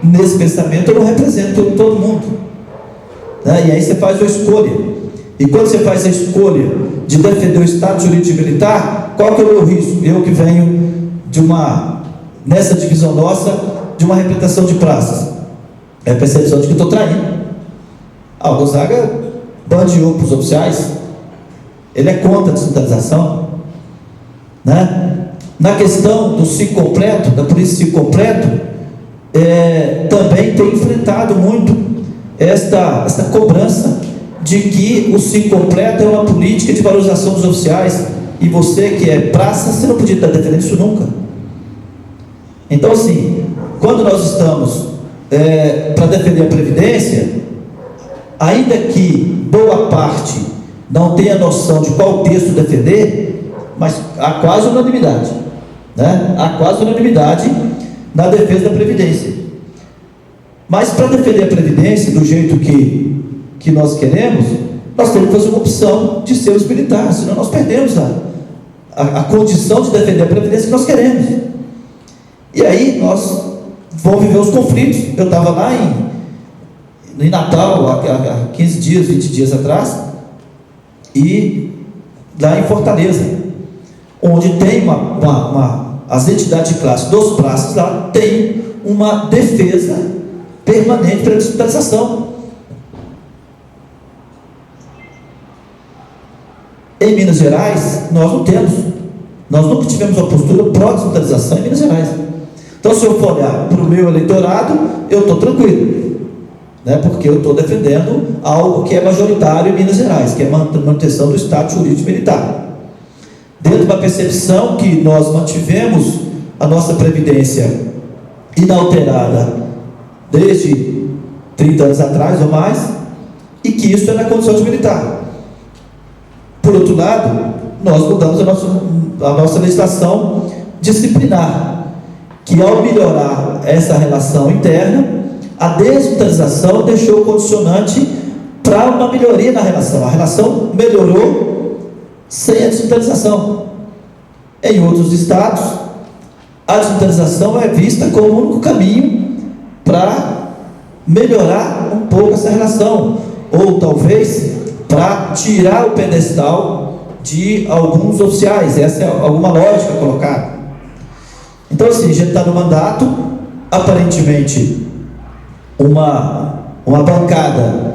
nesse pensamento, eu não represento todo mundo, né? E aí você faz uma escolha. E quando você faz a escolha de defender o Estado jurídico militar, qual que é o meu risco? Eu que venho nessa divisão nossa, de uma representação de praças, é a percepção de que estou traindo. O Gonzaga bandeou para os oficiais, ele é contra a desmilitarização, né? Na questão do ciclo completo, da polícia ciclo completo, também tem enfrentado muito esta cobrança de que o ciclo completo é uma política de valorização dos oficiais, e você que é praça, você não podia estar defendendo isso nunca. Então, assim, quando nós estamos para defender a Previdência, ainda que boa parte não tenha noção de qual texto defender, mas há quase unanimidade, né? Há quase unanimidade na defesa da Previdência. Mas para defender a Previdência do jeito que nós queremos, nós temos que fazer uma opção de sermos militares, senão nós perdemos a condição de defender a Previdência que nós queremos. E aí nós vamos viver os conflitos. Eu estava lá em Natal, há 15 dias, 20 dias atrás, e lá em Fortaleza, onde tem as entidades de classe dos praças lá, tem uma defesa permanente pela desmilitarização. Em Minas Gerais, nós não temos. Nós nunca tivemos uma postura pró-desmilitarização em Minas Gerais. Então, se eu for olhar para o meu eleitorado, eu estou tranquilo, né? Porque eu estou defendendo algo que é majoritário em Minas Gerais, que é a manutenção do Estado jurídico militar. Dentro da percepção que nós mantivemos a nossa Previdência inalterada desde 30 anos atrás ou mais, e que isso é na condição de militar. Por outro lado, nós mudamos a nossa legislação disciplinar, que ao melhorar essa relação interna, a desmilitarização deixou o condicionante para uma melhoria na relação. A relação melhorou sem a desmilitarização. Em outros estados, a desmilitarização é vista como o único caminho para melhorar um pouco essa relação, ou talvez para tirar o pedestal de alguns oficiais. Essa é alguma lógica colocada. Então, assim, a gente está no mandato, aparentemente uma bancada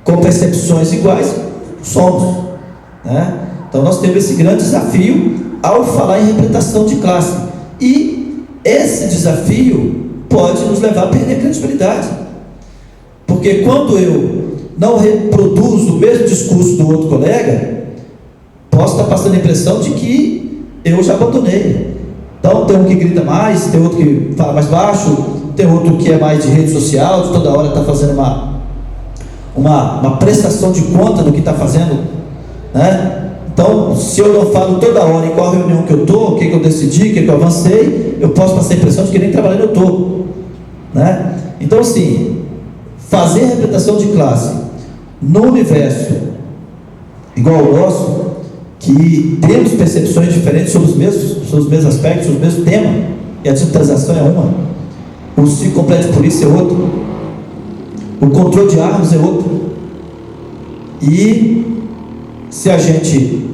com percepções iguais, somos, né? Então nós temos esse grande desafio ao falar em representação de classe, e esse desafio pode nos levar a perder credibilidade, porque quando eu não reproduzo o mesmo discurso do outro colega, posso estar passando a impressão de que eu já abandonei. Então tem um que grita mais, tem outro que fala mais baixo, tem outro que é mais de rede social, de toda hora está fazendo uma prestação de conta do que está fazendo, né? Então, se eu não falo toda hora em qual reunião que eu estou, o que eu decidi, o que eu avancei, eu posso passar a impressão de que nem trabalhando eu estou, né? Então, assim, fazer a representação de classe no universo igual ao nosso, que temos percepções diferentes sobre os mesmos aspectos, sobre o mesmo tema, e a desmilitarização é uma, o ciclo completo de polícia é outro, o controle de armas é outro, e se a gente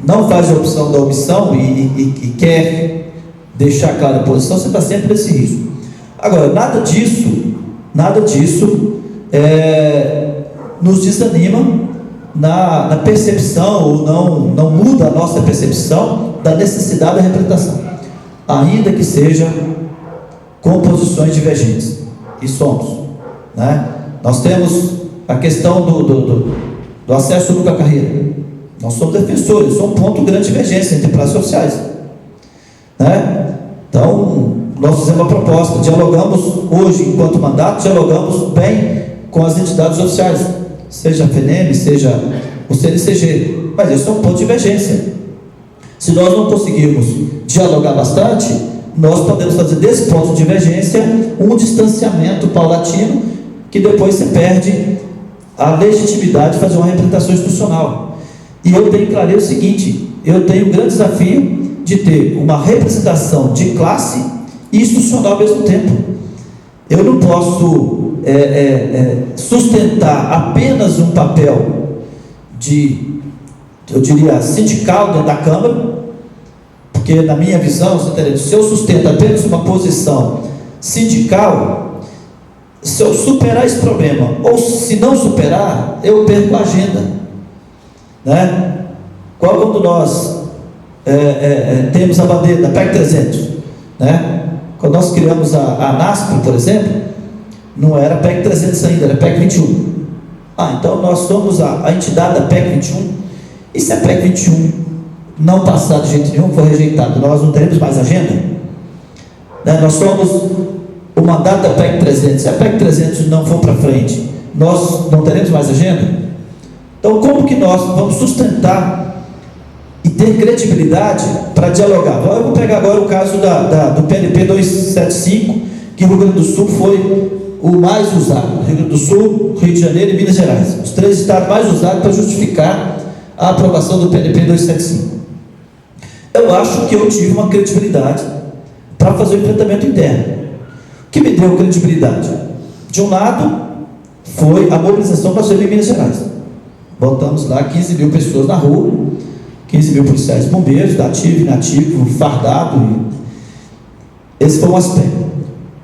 não faz a opção da omissão e quer deixar clara a posição, você está sempre nesse risco. Agora, nada disso nos desanima na percepção, ou não muda a nossa percepção da necessidade da representação, ainda que seja com posições divergentes, e somos, né? Nós temos a questão do acesso único à carreira. Nós somos defensores, isso é um ponto de grande divergência entre praças sociais, né? Então, nós fizemos uma proposta, dialogamos hoje, enquanto mandato, dialogamos bem com as entidades oficiais, seja a FENEM, seja o CNCG, mas isso é um ponto de divergência. Se nós não conseguirmos dialogar bastante, nós podemos fazer desse ponto de divergência um distanciamento paulatino, que depois se perde a legitimidade de fazer uma representação institucional. E eu tenho clareza o seguinte: eu tenho um grande desafio de ter uma representação de classe e institucional ao mesmo tempo. Eu não posso sustentar apenas um papel eu diria, sindical dentro da Câmara, porque na minha visão, se eu sustento apenas uma posição sindical, se eu superar esse problema, ou se não superar, eu perco a agenda, né? Quando nós temos a bandeira da PEC 300, né? Quando nós criamos a NASP, por exemplo, não era PEC 300 ainda, era PEC 21. Então nós somos a entidade da PEC 21, e se a PEC 21 não passar de jeito nenhum, for rejeitado, nós não teremos mais agenda, né? Nós somos o mandato da PEC 300, se a PEC 300 não for para frente, nós não teremos mais agenda. Então, como que nós vamos sustentar e ter credibilidade para dialogar? Eu vou pegar agora o caso do PLP 275, que o Rio Grande do Sul foi o mais usado. Rio Grande do Sul, Rio de Janeiro e Minas Gerais. Os 3 estados mais usados para justificar a aprovação do PDP 275. Eu acho que eu tive uma credibilidade para fazer o enfrentamento interno. O que me deu credibilidade? De um lado, foi a mobilização que nós fizemos em Minas Gerais. Botamos lá 15 mil pessoas na rua, 15 mil policiais bombeiros, da ativo, inativo, fardado. Esse foi um aspecto.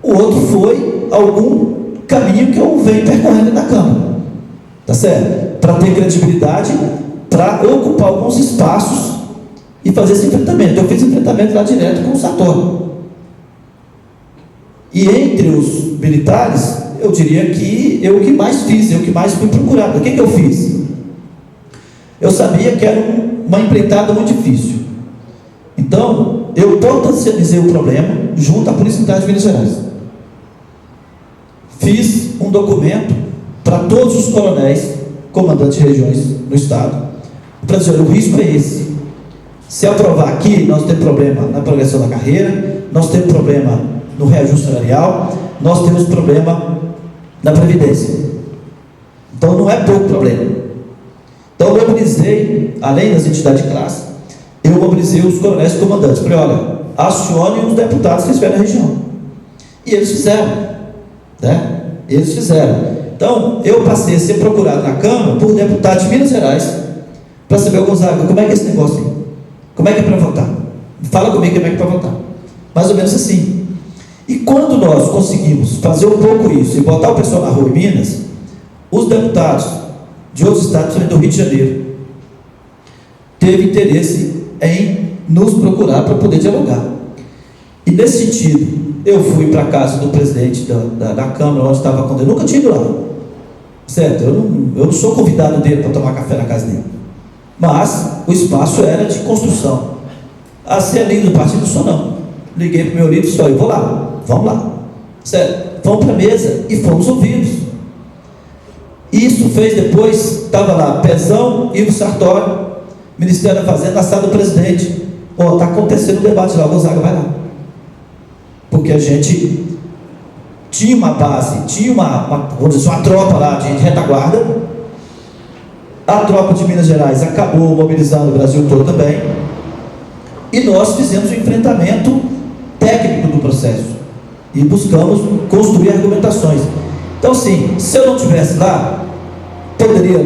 O outro foi algum caminho que eu venho percorrendo na Câmara, tá certo? Para ter credibilidade, para ocupar alguns espaços e fazer esse enfrentamento. Eu fiz enfrentamento lá direto com o Sartori. E entre os militares, eu diria que eu que mais fiz, eu que mais fui procurado. O que eu fiz? Eu sabia que era uma empreitada muito difícil. Então, eu potencializei o problema junto à Polícia Militar de Minas Gerais. Fiz um documento para todos os coronéis, comandantes de regiões no estado, para dizer: o risco é esse. Se aprovar aqui, nós temos problema na progressão da carreira, nós temos problema no reajuste salarial, nós temos problema na Previdência. Então, não é pouco problema. Então, eu mobilizei, além das entidades de classe, eu mobilizei os coronéis e comandantes. Falei: olha, acione os deputados que estiverem na região. E eles fizeram, né? Eles fizeram. Então, eu passei a ser procurado na Câmara por deputados de Minas Gerais para saber: Gonzaga, como é que é esse negócio aí? Como é que é para votar? Fala comigo como é que é para votar. Mais ou menos assim. E quando nós conseguimos fazer um pouco isso e botar o pessoal na rua em Minas, os deputados de outros estados, principalmente do Rio de Janeiro, teve interesse em nos procurar para poder dialogar. E nesse sentido, eu fui para a casa do presidente da Câmara, onde estava quando eu nunca tinha ido lá, certo? Eu não sou convidado dele para tomar café na casa dele, mas o espaço era de construção. A CLI do partido só não. Liguei para o meu líder e disse: eu vou lá, vamos lá, certo? Vamos para a mesa e fomos ouvidos. Isso fez depois, estava lá Pezão, Ivo Sartori, Ministério da Fazenda, na sala do presidente: está acontecendo um debate lá, o Gonzaga vai lá. Porque a gente tinha uma base, tinha vamos dizer, uma tropa lá de retaguarda. A tropa de Minas Gerais acabou mobilizando o Brasil todo também, e nós fizemos o enfrentamento técnico do processo e buscamos construir argumentações. Então, sim, se eu não estivesse lá, poderia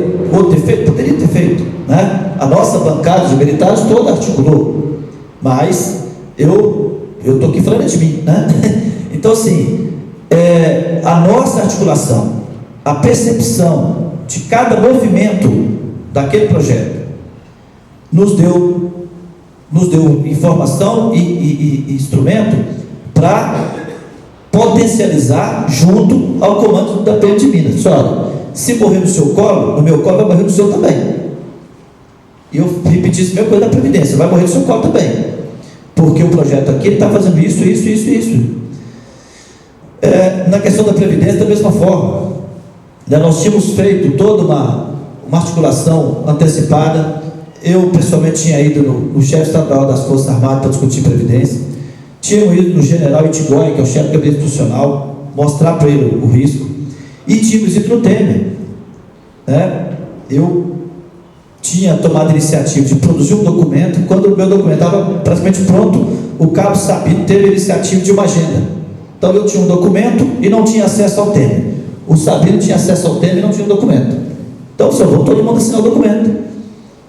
ter feito, né? A nossa bancada de militares toda articulou, mas eu estou aqui falando de mim, né? Então, assim, a nossa articulação, a percepção de cada movimento daquele projeto nos deu informação e instrumento para potencializar junto ao comando da PM de Minas. Olha, se morrer no seu colo, no meu colo, vai morrer no seu também. E eu repeti isso mesmo coisa da Previdência: vai morrer no seu colo também, porque o projeto aqui está fazendo isso. Na questão da Previdência, da mesma forma, né, nós tínhamos feito toda uma articulação antecipada. Eu pessoalmente tinha ido no chefe estadual das Forças Armadas para discutir Previdência, tínhamos ido no general Itigói, que é o chefe do gabinete institucional, mostrar para ele o risco, e tínhamos ido no Temer, né? Eu tinha tomado a iniciativa de produzir um documento. Quando o meu documento estava praticamente pronto, o cabo Sabino teve a iniciativa de uma agenda. Então eu tinha um documento e não tinha acesso ao Temer, o Sabino tinha acesso ao Temer e não tinha um documento. Então, senhor, todo mundo assinou o documento,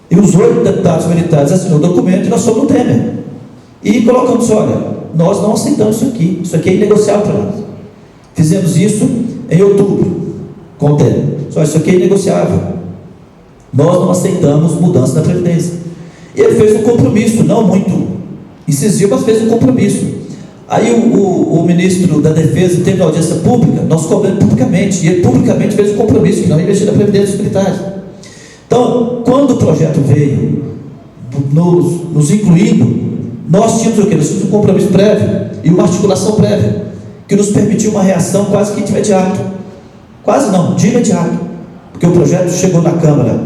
e os 8 deputados militares assinaram o documento, e nós fomos no Temer e colocamos: olha, nós não aceitamos isso aqui é inegociável para nós. Fizemos isso em outubro com o Temer: só isso aqui é inegociável, nós não aceitamos mudança da Previdência. E ele fez um compromisso, não muito incisivo, mas fez um compromisso. Aí o ministro da Defesa teve uma audiência pública, nós cobramos publicamente, e ele publicamente fez um compromisso que não ia investir na Previdência dos militares. Então, quando o projeto veio nos incluindo, nós tínhamos o quê? Nós tínhamos um compromisso prévio e uma articulação prévia, que nos permitiu uma reação quase que de imediato. Quase não, de imediato. Porque o projeto chegou na Câmara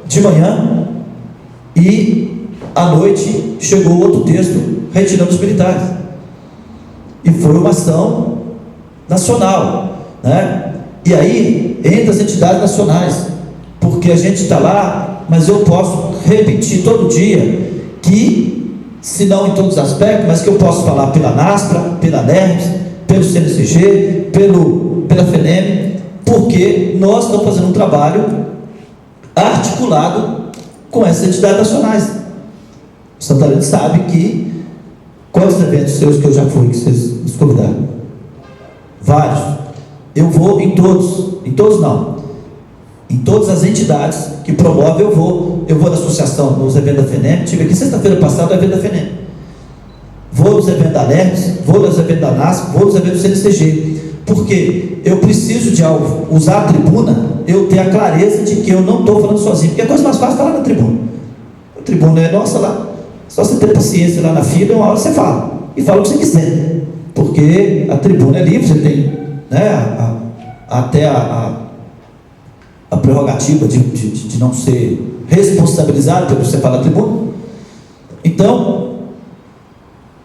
de manhã e à noite chegou outro texto retirando os militares. E foi uma ação nacional, né? E aí entra as entidades nacionais, porque a gente está lá, mas eu posso repetir todo dia que, se não em todos os aspectos, mas que eu posso falar pela NASPRA, pela NERPS, pelo CNCG, pela FENEM, porque nós estamos fazendo um trabalho articulado com essas entidades nacionais. O Santarém sabe que quantos eventos seus que eu já fui, que vocês nos convidaram? Vários. Eu vou em todos não, em todas as entidades que promovem eu vou na associação, nos eventos da FENEM, tive aqui sexta-feira passada o evento da FENEM, vou nos eventos da NERPS, vou nos eventos da NASP, vou nos eventos do CNCG, porque eu preciso de algo, usar a tribuna, eu ter a clareza de que eu não estou falando sozinho, porque a coisa mais fácil é falar na tribuna. A tribuna é nossa lá, só você ter paciência lá na fila, uma hora você fala, e fala o que você quiser, porque a tribuna é livre, você tem, né, até a prerrogativa de não ser responsabilizado pelo que você fala na tribuna. Então,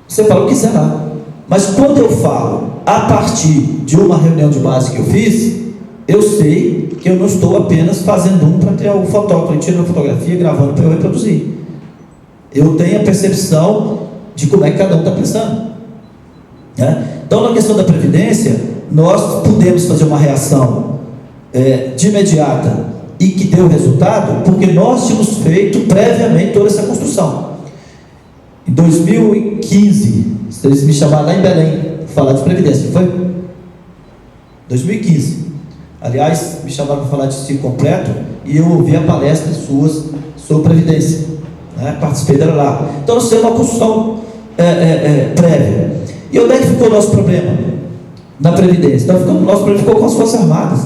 você fala o que quiser lá. Mas quando eu falo a partir de uma reunião de base que eu fiz, eu sei que eu não estou apenas fazendo para ter o fotógrafo tirando a fotografia, gravando para eu reproduzir. Eu tenho a percepção de como é que cada um está pensando, né? Então, na questão da Previdência, nós pudemos fazer uma reação de imediata e que deu resultado, porque nós tínhamos feito previamente toda essa construção. Em 2015, eles me chamaram lá em Belém para falar de Previdência, foi? 2015. Aliás, me chamaram para falar de ciclo completo e eu ouvi a palestra suas sobre Previdência, né? Participei dela lá. Então, nós temos uma construção prévia. E onde é que ficou o nosso problema? Na Previdência. Então, o nosso problema ficou com as Forças Armadas.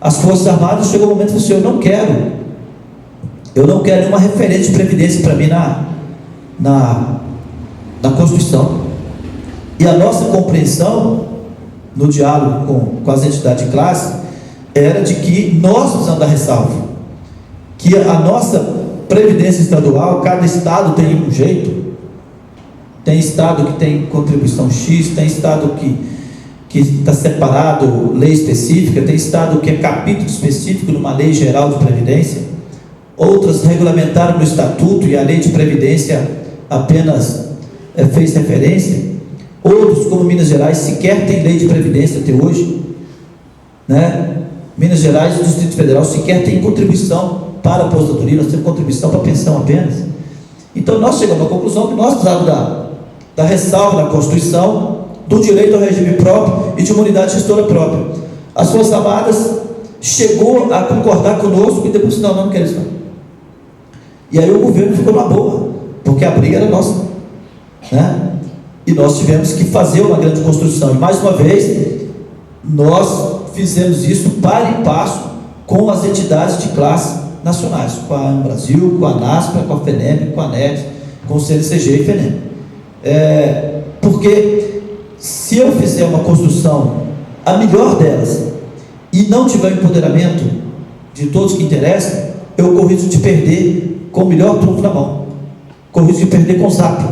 As Forças Armadas, chegou o momento que você, eu não quero nenhuma referência de Previdência para mim na Constituição. E a nossa compreensão no diálogo com as entidades de classe era de que nós precisamos dar ressalva, que a nossa Previdência estadual, cada estado tem um jeito, tem estado que tem contribuição X, tem estado que está separado lei específica, tem estado que é capítulo específico numa lei geral de Previdência, outras regulamentaram no estatuto e a lei de Previdência apenas fez referência, outros, como Minas Gerais, sequer tem lei de Previdência até hoje, né? Minas Gerais e o Distrito Federal sequer tem contribuição para a aposentadoria, nós temos contribuição para a pensão apenas. Então nós chegamos à conclusão que nós precisávamos da ressalva na Constituição do direito ao regime próprio e de uma unidade gestora própria. As Forças Armadas chegou a concordar conosco e depois não quer isso. E aí o governo ficou na boa, porque a briga era nossa, né? E nós tivemos que fazer uma grande construção. E mais uma vez, nós fizemos isso para e passo com as entidades de classe nacionais, com a Brasil, com a NASPRA, com a FENEM, com a NERPS, com o CNCG e FENEM. Porque se eu fizer uma construção, a melhor delas, e não tiver empoderamento de todos que interessam, eu corro risco de perder com o melhor trunfo na mão, corro risco de perder com o zap,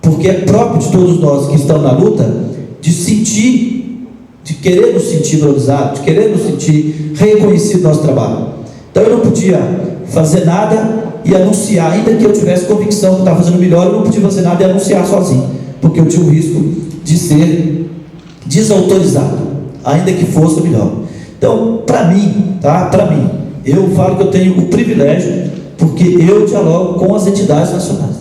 porque é próprio de todos nós que estamos na luta, de sentir, de querer nos sentir valorizados, de querer nos sentir reconhecido no nosso trabalho. Então eu não podia fazer nada e anunciar, ainda que eu tivesse convicção que estava fazendo melhor, eu não podia fazer nada e anunciar sozinho, porque eu tinha o risco de ser desautorizado, ainda que fosse o melhor. Então, para mim, eu falo que eu tenho o privilégio, porque eu dialogo com as entidades nacionais.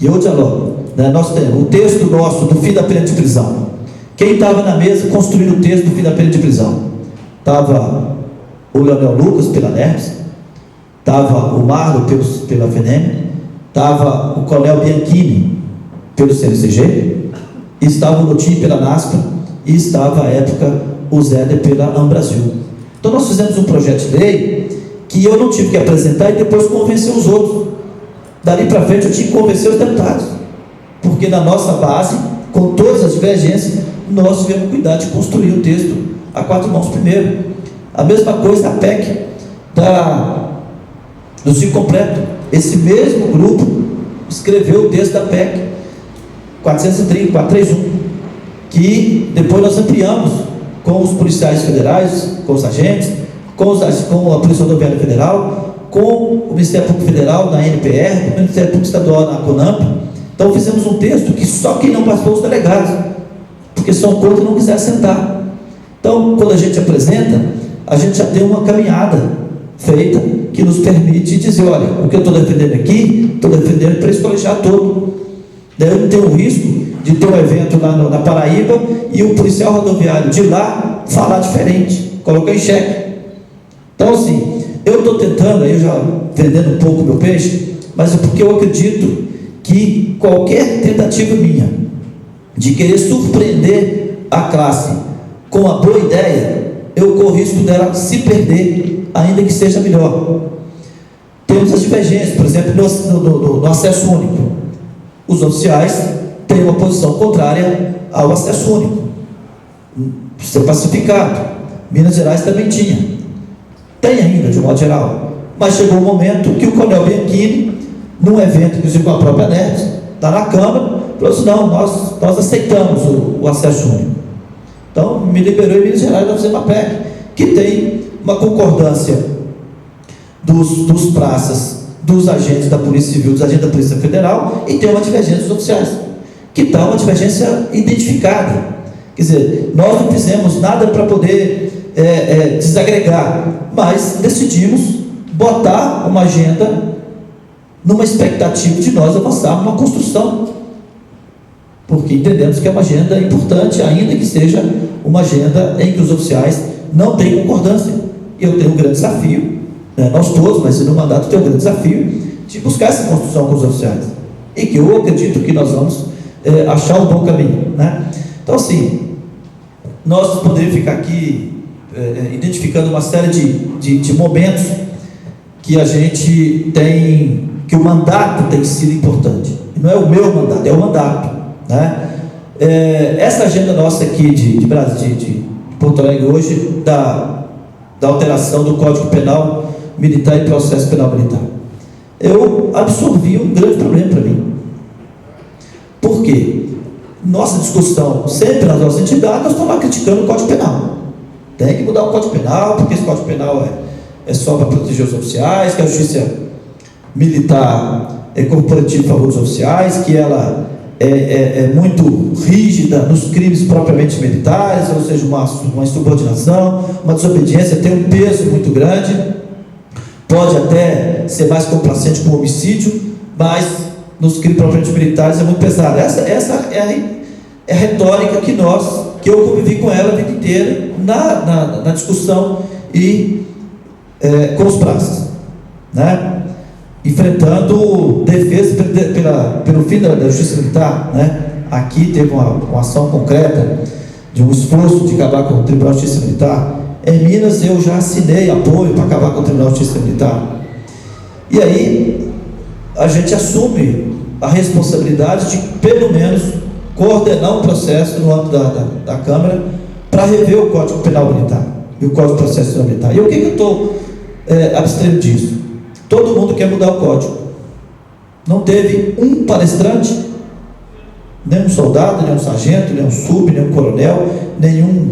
Eu dialogo, né? Nós temos o texto nosso do fim da pena de prisão. Quem estava na mesa construindo o texto do fim da pena de prisão? Estava o Leonel Lucas pela NERPS, estava o Marlon pela FENEM, estava o Coronel Bianchini pelo CNCG, estava o Lotim pela NASPRA e estava, à época, o Zéder pela Ambrasil. Então nós fizemos um projeto de lei que eu não tive que apresentar e depois convencer os outros. Dali para frente eu tinha que convencer os deputados, porque na nossa base, com todas as divergências, nós tivemos cuidado de construir o texto a quatro mãos primeiro. A mesma coisa a PEC do ciclo completo. Esse mesmo grupo escreveu o texto da PEC 431, que depois nós ampliamos com os policiais federais, com os agentes, com a Polícia Rodoviária Federal, com o Ministério Público Federal na NPR, com o Ministério Público Estadual na CONAMP. Então fizemos um texto que só quem não passou os delegados, porque são contra e não quiser sentar. Então, quando a gente apresenta, a gente já tem uma caminhada feita que nos permite dizer, olha, o que eu estou defendendo aqui, estou defendendo para esse colegiado todo. Daí eu não tenho o risco de ter um evento lá na Paraíba e o policial rodoviário de lá falar diferente, colocar em xeque. Então, assim, eu estou tentando, aí eu já vendendo um pouco o meu peixe, mas é porque eu acredito que qualquer tentativa minha de querer surpreender a classe com uma boa ideia, eu corro risco dela se perder, ainda que seja melhor. Temos as divergências, por exemplo, no acesso único. Os oficiais têm uma posição contrária ao acesso único. Isso é pacificado. Minas Gerais também tinha. Tem ainda, de um modo geral. Mas chegou um momento que o Coronel Bianchini, num evento, inclusive com a própria NERJ, está na Câmara, falou assim, não, nós aceitamos o acesso único. Então, me liberou em Minas Gerais, nós fizemos uma PEC, que tem uma concordância dos praças, dos agentes da Polícia Civil, dos agentes da Polícia Federal, e tem uma divergência dos oficiais, que está uma divergência identificada. Quer dizer, nós não fizemos nada para poder desagregar, mas decidimos botar uma agenda numa expectativa de nós avançarmos numa construção, porque entendemos que é uma agenda importante, ainda que seja uma agenda em que os oficiais não têm concordância. Eu tenho um grande desafio, né, nós todos, mas no mandato tem um grande desafio de buscar essa construção com os oficiais, e que eu acredito que nós vamos achar um bom caminho, né? Então, assim, nós poderíamos ficar aqui identificando uma série de momentos que a gente tem, que o mandato tem sido importante. Não é o meu mandato, é o mandato, né? Essa agenda nossa aqui de Porto Alegre hoje, da alteração do Código Penal Militar e Processo Penal Militar, eu absorvi um grande problema para mim. Por quê? Nossa discussão, sempre nas nossas entidades, nós estamos lá criticando o Código Penal. Tem que mudar o Código Penal, porque esse Código Penal é só para proteger os oficiais, que a justiça militar é corporativa em favor dos oficiais, que ela é muito rígida nos crimes propriamente militares, ou seja, uma insubordinação, uma desobediência, tem um peso muito grande, pode até ser mais complacente com o homicídio, mas nos crimes propriamente militares é muito pesado. Essa é a retórica que eu convivi com ela a vida inteira, na discussão e com os praças, né? Enfrentando defesa pelo fim da justiça militar, né? Aqui teve uma ação concreta de um esforço de acabar com o Tribunal de Justiça Militar. Em Minas eu já assinei apoio para acabar com o Tribunal de Justiça Militar. E aí a gente assume a responsabilidade de pelo menos coordenar um processo no âmbito da Câmara para rever o Código Penal Militar e o Código de Processo Penal Militar. E o que eu estou abstraindo disso? Todo mundo quer mudar o código. Não teve um palestrante, nem um soldado, nem um sargento, nem um sub, nem um coronel, nenhum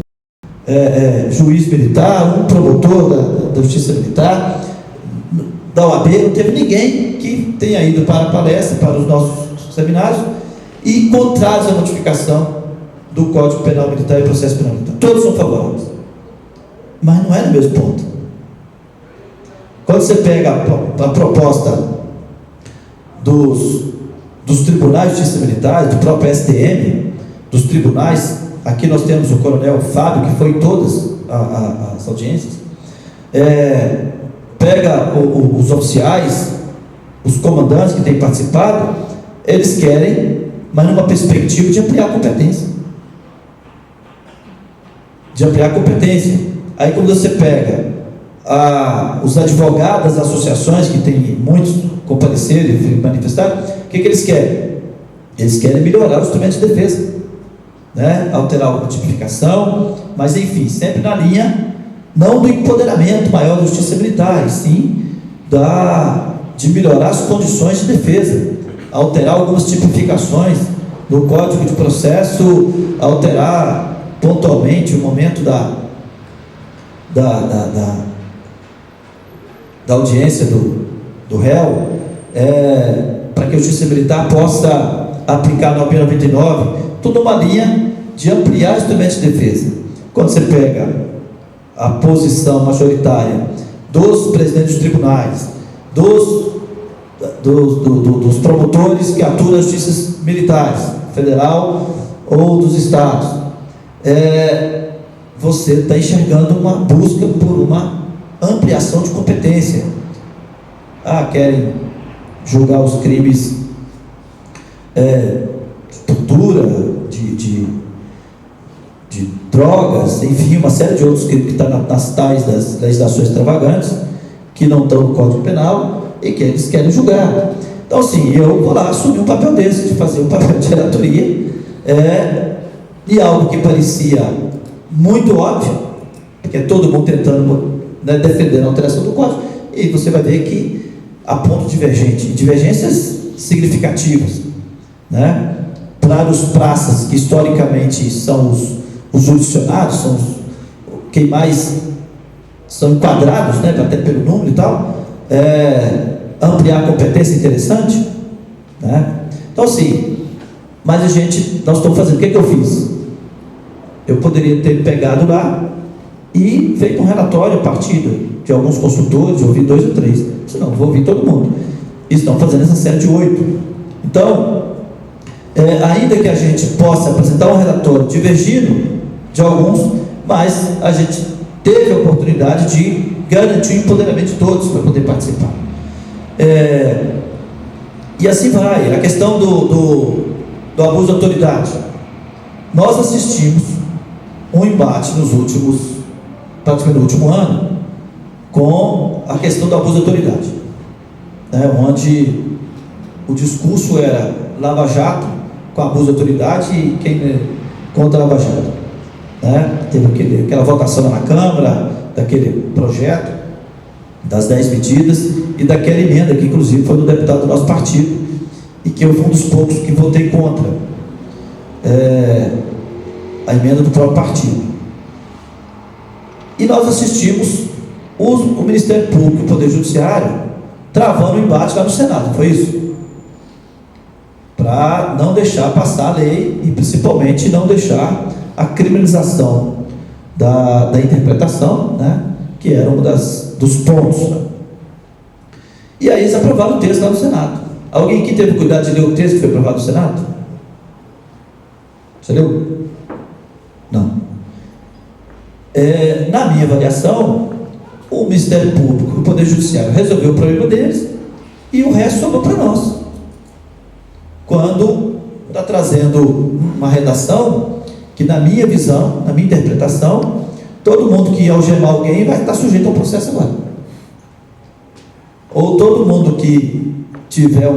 juiz militar, um promotor da Justiça Militar, da OAB, não teve ninguém que tenha ido para a palestra, para os nossos seminários, e contrários à modificação do Código Penal Militar e Processo Penal Militar. Todos são favoráveis. Mas não é no mesmo ponto. Quando você pega a proposta dos tribunais de justiça militar, do próprio STM, dos tribunais, aqui nós temos o coronel Fábio, que foi em todas as audiências, pega os oficiais, os comandantes que têm participado, eles querem, mas numa perspectiva de ampliar a competência. Aí quando você pega os advogados das associações, que tem muitos compareceram e manifestaram, o que eles querem? Eles querem melhorar os instrumentos de defesa, né? Alterar a tipificação, mas enfim, sempre na linha, não do empoderamento maior da justiça militar, e sim de melhorar as condições de defesa, alterar algumas tipificações, no Código de Processo alterar pontualmente o momento da audiência do réu, para que a Justiça Militar possa aplicar a 999, tudo uma linha de ampliar instrumentos de defesa. Quando você pega a posição majoritária dos presidentes dos tribunais, dos promotores que atuam nas justiças militares, federal ou dos estados, você está enxergando uma busca por uma ampliação de competência. Querem julgar os crimes de tortura, de drogas, enfim, uma série de outros crimes que estão nas tais das legislações extravagantes, que não estão no Código Penal e que eles querem julgar. Então, assim, eu vou lá assumir um papel desse, de fazer um papel de relatoria, e algo que parecia muito óbvio, porque todo mundo tentando, né, defender a alteração do Código, e você vai ver que há pontos divergências significativas, né? Para os praças, que historicamente são os jurisdicionados, são quem mais são enquadrados, né, até pelo número e tal, ampliar a competência é interessante, né? Então, assim, mas nós estamos fazendo, o que eu fiz? Eu poderia ter pegado lá e feito um relatório a partir de alguns consultores, ouvir 2 ou 3, senão vou ouvir todo mundo. Estão fazendo essa série de 8. Então, ainda que a gente possa apresentar um relatório divergindo de alguns, mas a gente teve a oportunidade de garantir o empoderamento de todos para poder participar. E assim vai. A questão do abuso de autoridade. Nós assistimos um embate praticamente no último ano, com a questão do abuso de autoridade, onde o discurso era Lava Jato com abuso de autoridade e quem contra a Lava Jato, teve aquela votação na Câmara daquele projeto das 10 medidas e daquela emenda que inclusive foi do deputado do nosso partido e que eu fui um dos poucos que votei contra a emenda do próprio partido. E nós assistimos o Ministério Público e o Poder Judiciário travando o embate lá no Senado, foi isso? Para não deixar passar a lei e principalmente não deixar a criminalização da interpretação, que era um dos pontos. E aí eles aprovaram o texto lá no Senado. Alguém aqui teve cuidado de ler o texto que foi aprovado no Senado? Você leu? Não. Na minha avaliação, o Ministério Público e o Poder Judiciário resolveu o problema deles e o resto sobrou para nós. Quando está trazendo uma redação que, na minha visão, na minha interpretação, todo mundo que algemar alguém vai estar sujeito ao processo agora. Ou todo mundo que tiver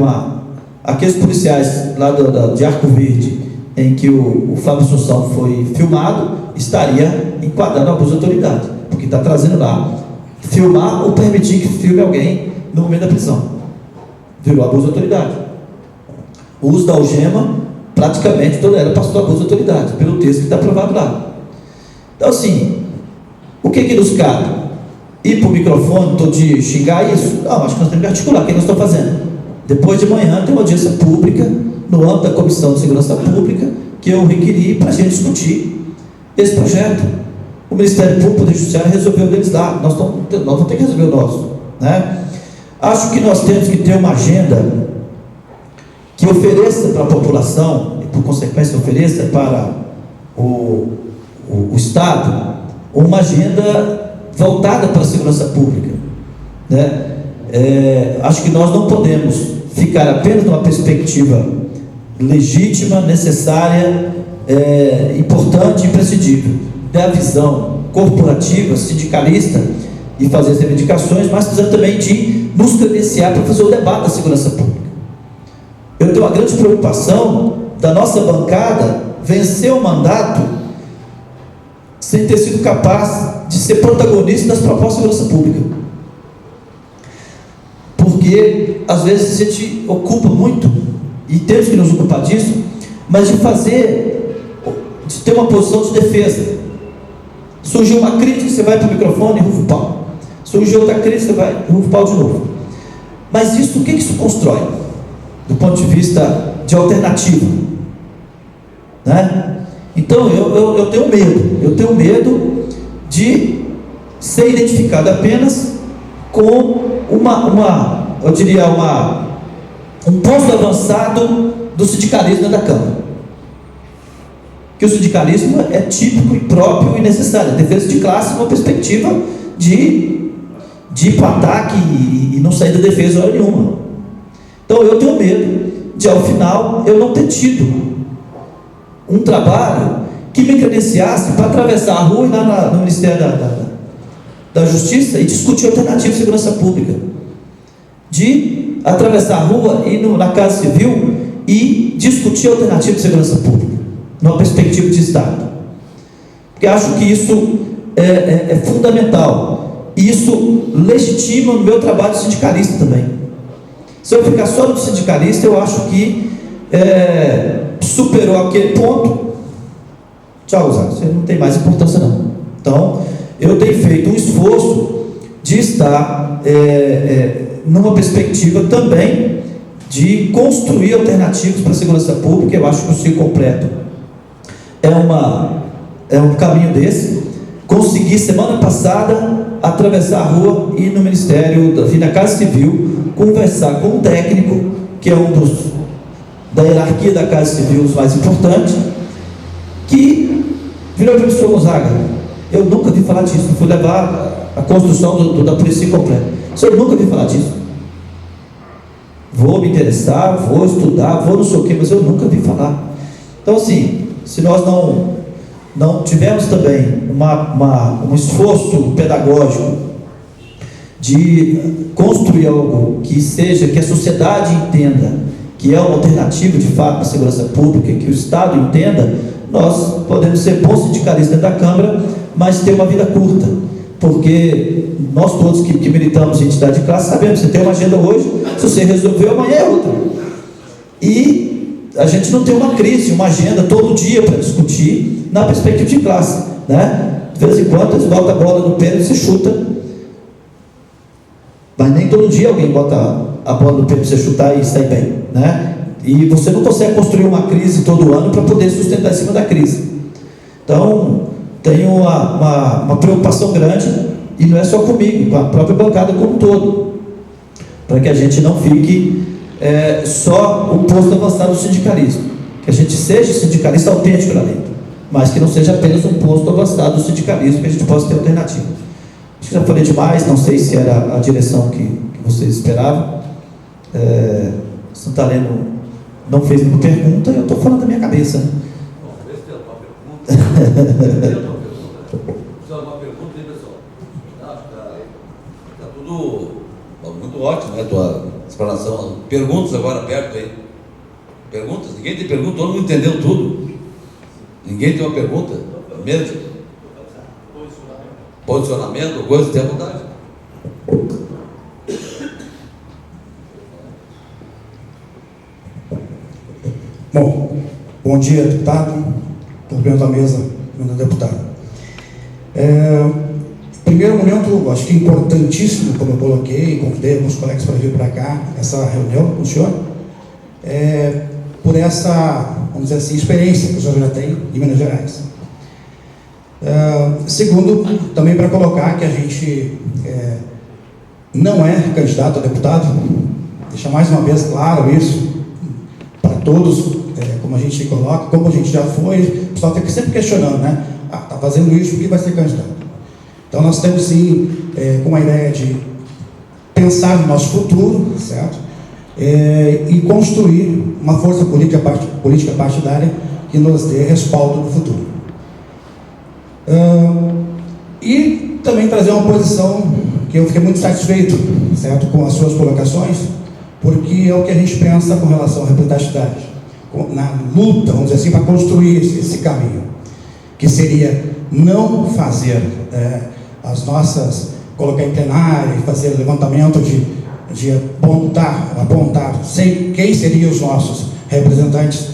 aqueles policiais lá de Arco Verde, em que o Fábio Assunção foi filmado, estaria enquadrando abuso de autoridade, porque está trazendo lá filmar ou permitir que filme alguém no momento da prisão, virou abuso de autoridade. O uso da algema, praticamente toda ela passou do abuso de autoridade, pelo texto que está aprovado lá. Então, assim, o que nos cabe? Ir para o microfone todo dia xingar isso? Não, acho que nós temos que articular. O que nós estamos fazendo? Depois de manhã tem uma audiência pública no âmbito da Comissão de Segurança Pública que eu requeri para a gente discutir esse projeto. O Ministério Público e o Poder Judiciário resolveu deles lá, nós vamos ter que resolver o nosso, Acho que nós temos que ter uma agenda que ofereça para a população e por consequência ofereça para o Estado uma agenda voltada para a segurança pública, acho que nós não podemos ficar apenas numa perspectiva legítima, necessária, importante e imprescindível da visão corporativa, sindicalista e fazer as reivindicações, mas precisamos também de nos credenciar para fazer o debate da segurança pública. Eu tenho uma grande preocupação da nossa bancada vencer o mandato sem ter sido capaz de ser protagonista das propostas de segurança pública. Porque, às vezes, a gente ocupa muito, e temos que nos ocupar disso, mas de ter uma posição de defesa. Surgiu uma crítica, você vai para o microfone e rufa o pau. Surgiu outra crítica, você vai e rufa o pau de novo. Mas isso, o que isso constrói? Do ponto de vista de alternativa, né? Então eu tenho medo de ser identificado apenas com eu diria um posto avançado do sindicalismo da Câmara, que o sindicalismo é típico e próprio e necessário, a defesa de classe, uma perspectiva de ir para o ataque e não sair da defesa hora nenhuma. Então eu tenho medo de, ao final, eu não ter tido um trabalho que me credenciasse para atravessar a rua e lá no Ministério da Justiça e discutir alternativa de segurança pública, de atravessar a rua e ir na Casa Civil e discutir alternativa de segurança pública, numa perspectiva de Estado, porque acho que isso é fundamental, e isso legitima o meu trabalho de sindicalista também. Se eu ficar só no sindicalista, eu acho que superou aquele ponto, tchau, Zé, você não tem mais importância não. Então, eu tenho feito um esforço de estar numa perspectiva também de construir alternativas para a segurança pública. Eu acho que o ciclo completo é um caminho desse. Consegui, semana passada, atravessar a rua e ir no Ministério, na Casa Civil, conversar com um técnico, que é um da hierarquia da Casa Civil, os mais importantes, que virou para o professor Gonzaga: eu nunca vi falar disso, fui levar a construção da polícia completa. Eu nunca vi falar disso. Vou me interessar, vou estudar, vou não sei o quê, mas eu nunca vi falar. Então, assim, se nós não tivermos também um esforço pedagógico de construir algo que a sociedade entenda que é uma alternativa de fato para a segurança pública, que o Estado entenda, nós podemos ser bons sindicalistas dentro da Câmara, mas ter uma vida curta, porque nós todos que militamos em entidade de classe sabemos, você tem uma agenda hoje, se você resolveu, amanhã é outra, e a gente não tem uma crise, uma agenda todo dia para discutir na perspectiva de classe, né? De vez em quando eles botam a bola no pênalti e você chuta, mas nem todo dia alguém bota a bola no pênalti para você chutar e sair bem, né? E você não consegue construir uma crise todo ano para poder sustentar em cima da crise. Então, tenho uma preocupação grande, e não é só comigo, com a própria bancada como um todo, para que a gente não fique só um posto avançado do sindicalismo, que a gente seja sindicalista autêntico lá dentro, mas que não seja apenas um posto avançado do sindicalismo, que a gente possa ter alternativa. Acho que já falei demais, não sei se era a direção que vocês esperavam. Santaleno não fez nenhuma pergunta, eu estou falando da minha cabeça, né? Talvez tenha uma pergunta aí, pessoal. Está tudo muito ótimo, né? Tua explanação. Perguntas agora perto aí. Perguntas? Ninguém tem pergunta, todo mundo entendeu tudo. Ninguém tem uma pergunta? Mesmo? Posicionamento, coisa, tem à vontade. Bom dia, deputado. Cumprimento a mesa, meu deputado. Primeiro momento, acho que importantíssimo, como eu coloquei, convidei alguns colegas para vir para cá, essa reunião com o senhor, por essa, vamos dizer assim, experiência que o senhor já tem em Minas Gerais. Segundo, também para colocar que a gente não é candidato a deputado, deixar mais uma vez claro isso para todos, como a gente coloca, como a gente já foi, o pessoal fica sempre questionando, né? Está fazendo isso, por que vai ser candidato? Então nós temos sim, com a ideia de pensar no nosso futuro, certo? E construir uma força política partidária que nos dê respaldo no futuro. E também trazer uma posição que eu fiquei muito satisfeito, certo, com as suas colocações, porque é o que a gente pensa com relação à representatividade, na luta, vamos dizer assim, para construir esse caminho, que seria não fazer as nossas, colocar em plenário e fazer levantamento de apontar quem seriam os nossos representantes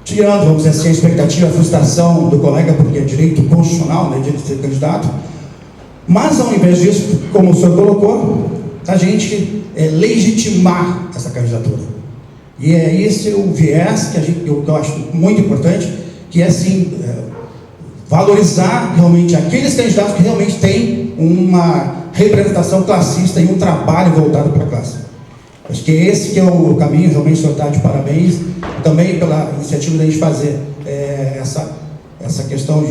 tirando, vamos dizer assim, a expectativa, a frustração do colega, porque é direito constitucional, né, de ser candidato, mas ao invés disso, como o senhor colocou, a gente legitimar essa candidatura. E é esse o viés que eu acho muito importante, que é assim, valorizar realmente aqueles candidatos que realmente têm uma representação classista e um trabalho voltado para a classe. Acho que esse que é o caminho. Realmente o senhor está de parabéns, também pela iniciativa de a gente fazer essa questão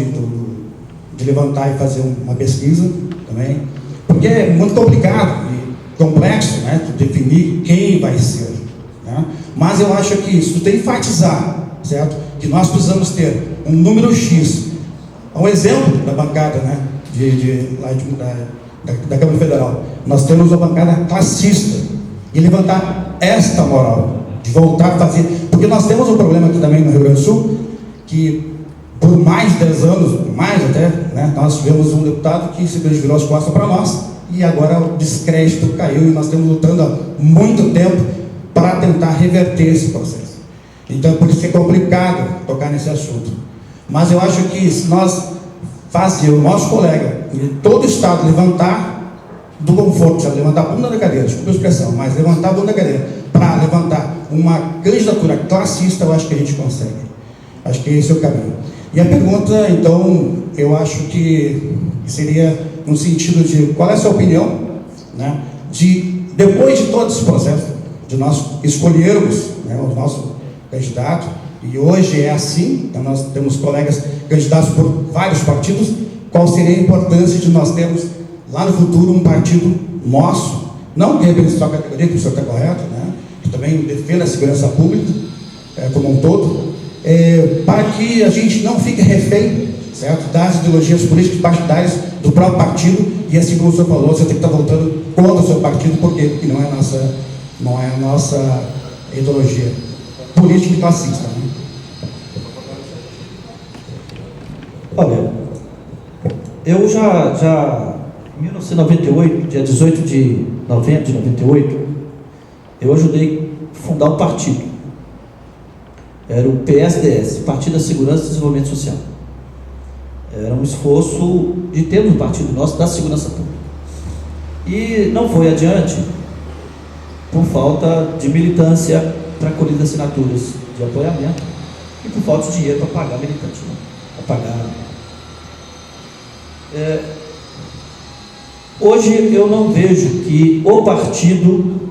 de levantar e fazer uma pesquisa também, porque é muito complicado e complexo, né, definir quem vai ser, né? Mas eu acho que isso tem que enfatizar, certo? Que nós precisamos ter um número X. Um exemplo da bancada, né, da Câmara Federal, nós temos uma bancada classista, e levantar esta moral, de voltar a fazer, porque nós temos um problema aqui também no Rio Grande do Sul, que por mais de 10 anos, mais até, né, nós tivemos um deputado que simplesmente virou as costas para nós, e agora o descrédito caiu, e nós estamos lutando há muito tempo para tentar reverter esse processo. Então, por isso é complicado tocar nesse assunto. Mas eu acho que se nós fazer o nosso colega de todo o estado levantar do conforto, sabe, levantar a bunda da cadeira, desculpa a expressão, mas levantar a bunda da cadeira para levantar uma candidatura classista, eu acho que a gente consegue. Acho que esse é o caminho. E a pergunta, então, eu acho que seria no sentido de qual é a sua opinião, né, depois de todo esse processo, de nós escolhermos, né, o nosso candidato, e hoje é assim, então nós temos colegas candidatos por vários partidos, qual seria a importância de nós termos lá no futuro um partido nosso, não que represente só a categoria, que o senhor está correto, né, que também defenda a segurança pública como um todo, para que a gente não fique refém, certo, das ideologias políticas partidárias do próprio partido, e assim como o senhor falou, você tem que estar voltando contra o seu partido, porque não é a nossa ideologia política e classista, né? Olha, eu já em 1998, dia 18 de novembro de 98, eu ajudei a fundar um partido. Era o PSDS, Partido da Segurança e Desenvolvimento Social. Era um esforço de termos um partido nosso da segurança pública. E não foi adiante por falta de militância para colher assinaturas de apoiamento e por falta de dinheiro para pagar militante, né? Para pagar. Hoje eu não vejo que o partido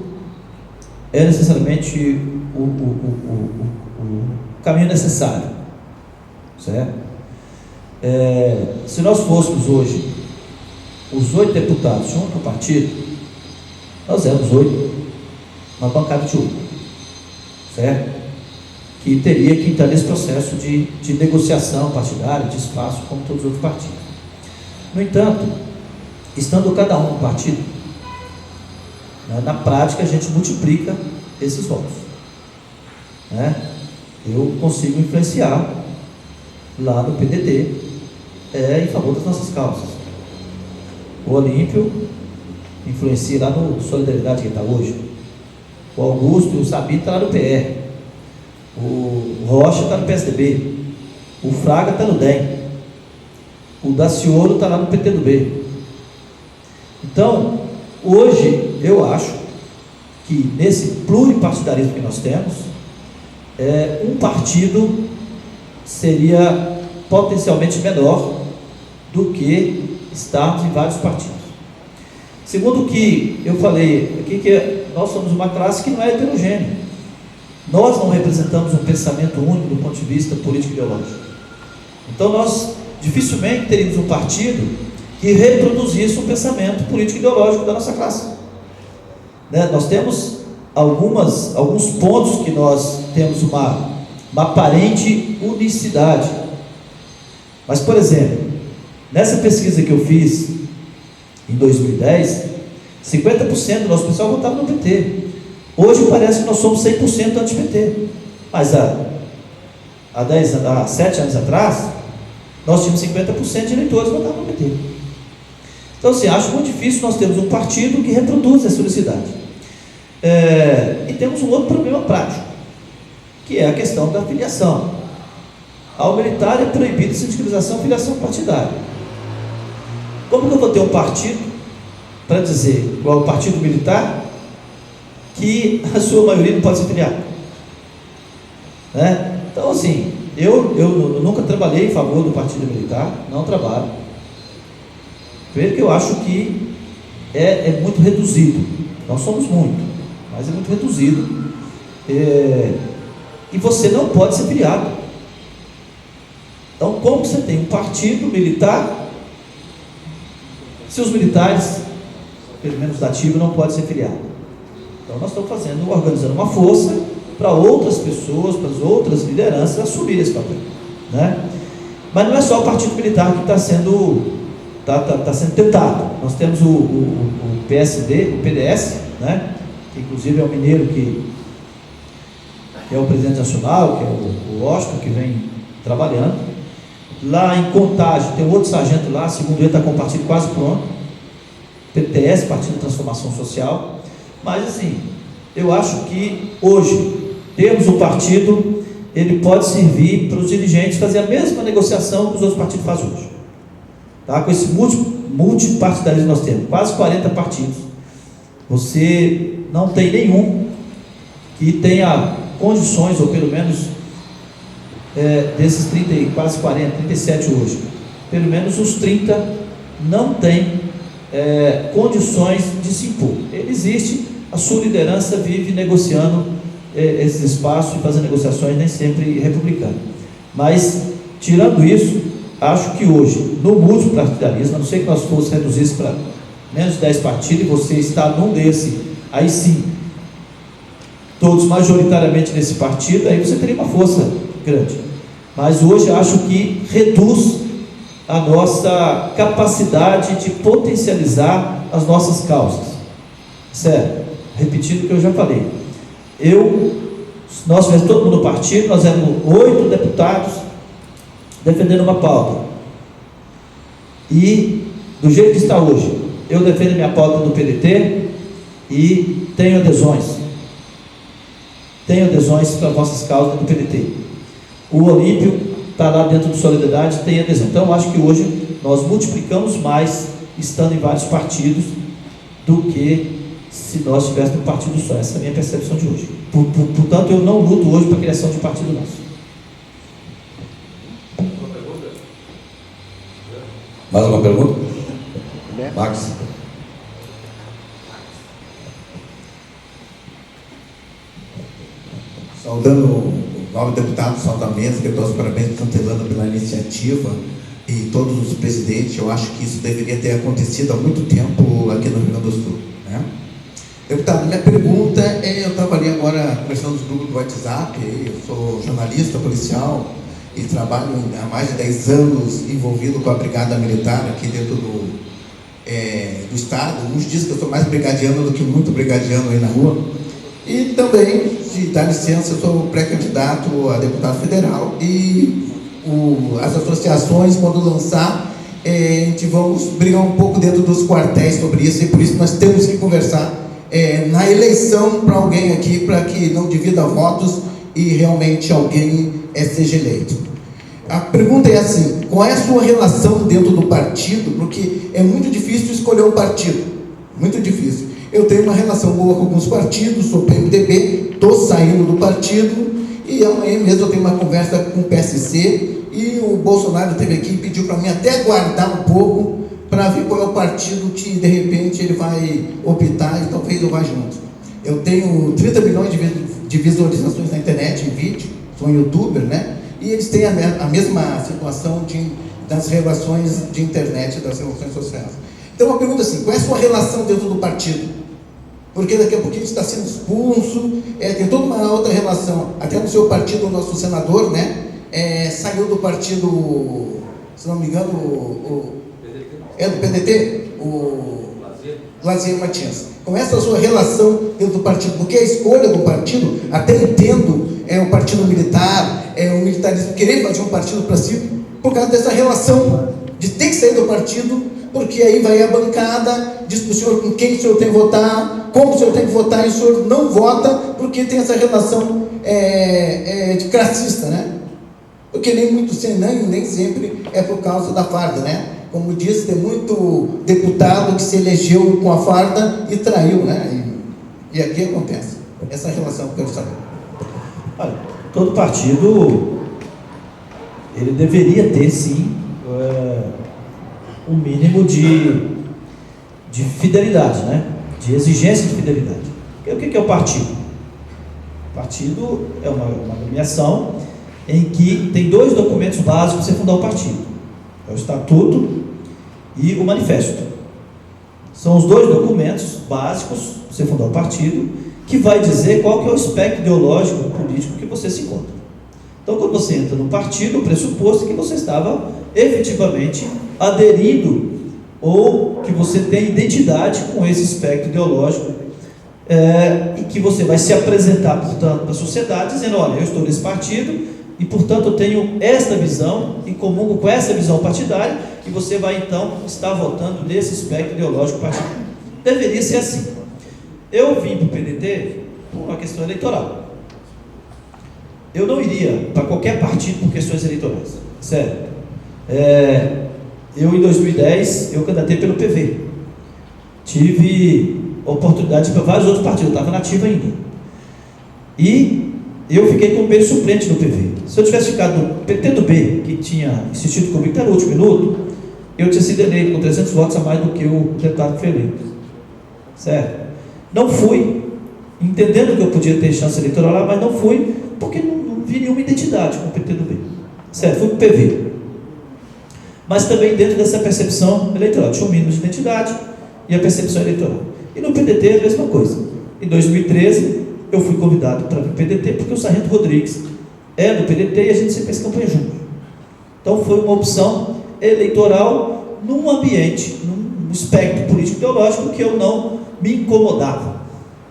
é necessariamente o caminho necessário, certo? Se nós fôssemos hoje os 8 deputados junto ao partido, nós éramos 8, uma bancada de 8, certo? Que teria que entrar nesse processo de negociação partidária, de espaço, como todos os outros partidos. No entanto, estando cada um no partido, né, na prática a gente multiplica esses votos, né? Eu consigo influenciar lá no PDT em favor das nossas causas. O Olímpio influencia lá no Solidariedade, que está hoje. O Augusto e o Sabino estão lá no PR. O Rocha está no PSDB. O Fraga está no DEM. O Daciolo está lá no PTB. Então, hoje, eu acho que nesse pluripartidarismo que nós temos, um partido seria potencialmente menor do que estarmos em vários partidos. Segundo o que eu falei aqui, que nós somos uma classe que não é heterogênea. Nós não representamos um pensamento único do ponto de vista político-ideológico. Então nós dificilmente teríamos um partido que reproduzisse um pensamento político-ideológico da nossa classe, né? Nós temos alguns pontos que nós temos uma aparente unicidade. Mas, por exemplo, nessa pesquisa que eu fiz em 2010, 50% do nosso pessoal votava no PT. Hoje parece que nós somos 100% anti-PT. Mas há 7 anos atrás, nós tínhamos 50% de eleitores que votavam no PT. Então, assim, acho muito difícil nós termos um partido que reproduz essa unicidade. E temos um outro problema prático, que é a questão da filiação. Ao militar é proibida a sindicalização e filiação partidária. Como que eu vou ter um partido para dizer, igual o partido militar, que a sua maioria não pode ser filiada? Né? Então, assim, eu nunca trabalhei em favor do partido militar, não trabalho. Primeiro que eu acho que é muito reduzido. Nós somos muito, mas é muito reduzido. E você não pode ser filiado. Então, como você tem um partido militar, se os militares, pelo menos da ativa, não podem ser filiados? Então, nós estamos organizando uma força para outras pessoas, para as outras lideranças assumirem esse papel, né? Mas não é só o partido militar que está sendo tentado. Nós temos o PSD, o PDS, né? Que inclusive é o mineiro que é o presidente nacional, que é o Washington, que vem trabalhando. Lá em Contagem tem um outro sargento lá, segundo ele está com o partido quase pronto, PTS, Partido de Transformação Social. Mas assim, eu acho que hoje temos um partido, ele pode servir para os dirigentes fazer a mesma negociação que os outros partidos fazem hoje, tá? Com esse multipartidarismo nós temos, quase 40 partidos, você não tem nenhum que tenha condições, ou pelo menos desses 30, quase 40, 37 hoje, pelo menos os 30 não têm condições de se impor. Ele existe, a sua liderança vive negociando esses espaços e fazendo negociações nem sempre republicanas. Mas, tirando isso, acho que hoje, no multipartidarismo, a não ser que nós fosse reduzir isso para menos de 10 partidos, e você está num desse, aí sim, todos majoritariamente nesse partido, aí você teria uma força grande. Mas hoje acho que reduz a nossa capacidade de potencializar as nossas causas. Sério, repetindo o que eu já falei. Nós tivemos todo mundo no partido, nós éramos 8 deputados defendendo uma pauta. E, do jeito que está hoje, eu defendo minha pauta do PDT e tenho adesões. Tenho adesões para nossas causas do PDT. O Olímpio está lá dentro do Solidariedade, tem adesão. Então, eu acho que hoje nós multiplicamos mais estando em vários partidos do que se nós estivéssemos um partido só. Essa é a minha percepção de hoje. Portanto, eu não luto hoje para a criação de partido nosso. Mais uma pergunta? Max. Saudando o novo deputado Salta Mendes, que eu dou os parabéns para o Santelano pela iniciativa, e todos os presidentes. Eu acho que isso deveria ter acontecido há muito tempo aqui no Rio Grande do Sul, né? Deputado, minha pergunta eu estava ali agora conversando nos grupos do WhatsApp, eu sou jornalista policial e trabalho há mais de 10 anos envolvido com a Brigada Militar aqui dentro do Estado. Uns dizem que eu sou mais brigadiano do que muito brigadiano aí na rua. E também, se dá licença, eu sou pré-candidato a deputado federal e as associações, quando lançar, a gente vamos brigar um pouco dentro dos quartéis sobre isso, e por isso nós temos que conversar na eleição para alguém aqui, para que não divida votos e realmente alguém seja eleito. A pergunta é assim: qual é a sua relação dentro do partido? Porque é muito difícil escolher um partido, muito difícil. Eu tenho uma relação boa com alguns partidos, sou PMDB, estou saindo do partido, e amanhã mesmo eu tenho uma conversa com o PSC, e o Bolsonaro esteve aqui e pediu para mim até aguardar um pouco, para ver qual é o partido que de repente ele vai optar, e talvez eu vá junto. Eu tenho 30 milhões de visualizações na internet, em vídeo, sou um youtuber, né? E eles têm a mesma situação das relações de internet, das relações sociais. Então, uma pergunta assim: qual é a sua relação dentro do partido? Porque daqui a pouquinho está sendo expulso, tem toda uma outra relação. Até no seu partido, o nosso senador, né, saiu do partido, se não me engano, do PDT, o Lazier Martins. Como é essa sua relação dentro do partido? Porque a escolha do partido, até entendo, o partido militar, o militarismo, querer fazer um partido para si, por causa dessa relação de ter que sair do partido porque aí vai a bancada, diz para o senhor com quem o senhor tem que votar, como o senhor tem que votar, e o senhor não vota, porque tem essa relação de classista, né? Porque nem sempre é por causa da farda, né? Como disse, tem muito deputado que se elegeu com a farda e traiu, né? E aqui acontece. Essa relação que eu quero saber. Olha, todo partido, ele deveria ter, sim, um mínimo de fidelidade, né? De exigência de fidelidade. E o que é o partido? O partido é uma agremiação em que tem 2 documentos básicos para você fundar o partido: é o estatuto e o manifesto. São os 2 documentos básicos para você fundar o partido, que vai dizer qual que é o espectro ideológico político que você se encontra. Então, quando você entra no partido, o pressuposto é que você estava efetivamente aderindo, ou que você tem identidade com esse espectro ideológico, e que você vai se apresentar, portanto, para a sociedade, dizendo: olha, eu estou nesse partido e, portanto, eu tenho esta visão e comungo com essa visão partidária, e você vai, então, estar votando nesse espectro ideológico partidário. Deveria ser assim. Eu vim para o PDT por uma questão eleitoral. Eu não iria para qualquer partido por questões eleitorais, sério. Eu, em 2010, eu candidatei pelo PV. Tive oportunidade para vários outros partidos, eu estava nativo ainda. E eu fiquei como bem suplente no PV. Se eu tivesse ficado no PT do B, que tinha insistido comigo até no último minuto, eu tinha sido eleito com 300 votos a mais do que o deputado que foi eleito. Certo? Não fui, entendendo que eu podia ter chance eleitoral lá, mas não fui, porque não vi nenhuma identidade com o PT do B. Certo? Fui para o PV. Mas também dentro dessa percepção eleitoral. Tinha um mínimo de identidade e a percepção eleitoral. E no PDT é a mesma coisa. Em 2013, eu fui convidado para o PDT, porque o Sargento Rodrigues é do PDT e a gente sempre fez campanha junto. Então foi uma opção eleitoral num ambiente, num espectro político-ideológico que eu não me incomodava.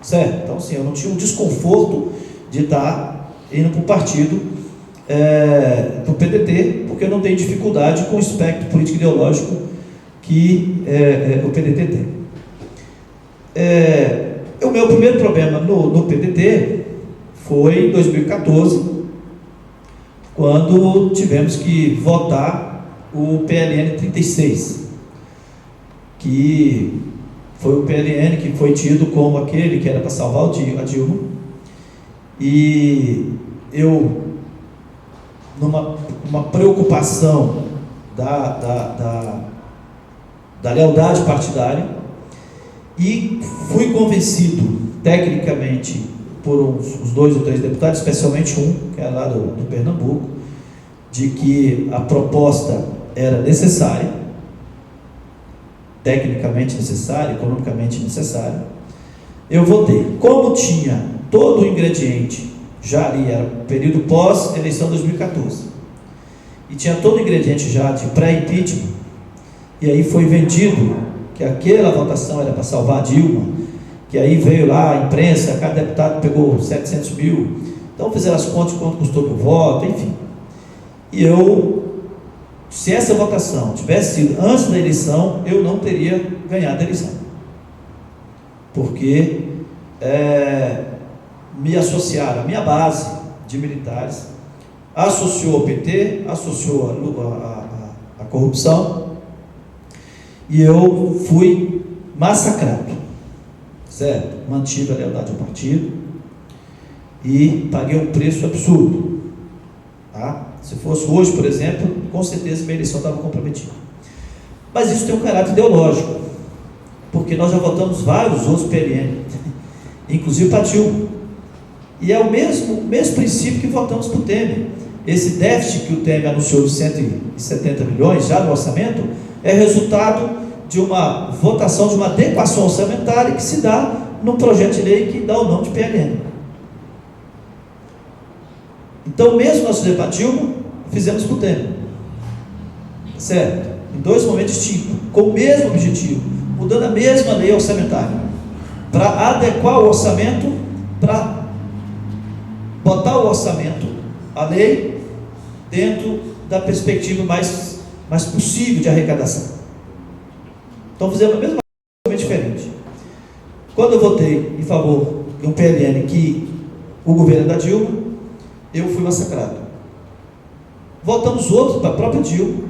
Certo? Então, assim, eu não tinha um desconforto de estar indo para o partido, para o PDT, porque eu não tenho dificuldade com o espectro político-ideológico que o PDT tem. O meu primeiro problema no PDT foi em 2014, quando tivemos que votar o PLN 36, que foi o PLN que foi tido como aquele que era para salvar a Dilma, e eu, numa preocupação da lealdade partidária, e fui convencido tecnicamente por uns 2 ou 3 deputados, especialmente um, que era lá do Pernambuco, de que a proposta era necessária, tecnicamente necessária, economicamente necessária. Eu votei. Como tinha todo o ingrediente, já ali era período pós-eleição de 2014, e tinha todo o ingrediente já de pré-impeachment, e aí foi vendido que aquela votação era para salvar a Dilma, que aí veio lá a imprensa, cada deputado pegou 700 mil, então fizeram as contas, quanto custou meu voto, enfim. E se essa votação tivesse sido antes da eleição, eu não teria ganhado a eleição, porque me associaram, a minha base de militares associou ao PT, associou a corrupção, e eu fui massacrado, certo? Mantive a lealdade ao partido e paguei um preço absurdo, tá? Se fosse hoje, por exemplo, com certeza minha eleição estava comprometida. Mas isso tem um caráter ideológico, porque nós já votamos vários outros PLN, inclusive para Dilma, e é o mesmo princípio que votamos para o Temer. Esse déficit que o Temer anunciou de 170 milhões já no orçamento é resultado de uma votação, de uma adequação orçamentária que se dá num projeto de lei que dá o nome de PLN. Então, mesmo nós fizemos para Dilma, fizemos para o Temer, certo? Em 2 momentos distintos, com o mesmo objetivo, mudando a mesma lei orçamentária, para adequar o orçamento, para botar o orçamento, a lei, dentro da perspectiva mais possível de arrecadação. Então fizemos a mesma coisa diferente. Quando eu votei em favor de um PLN que o governo é da Dilma, eu fui massacrado. Votamos outros para a própria Dilma,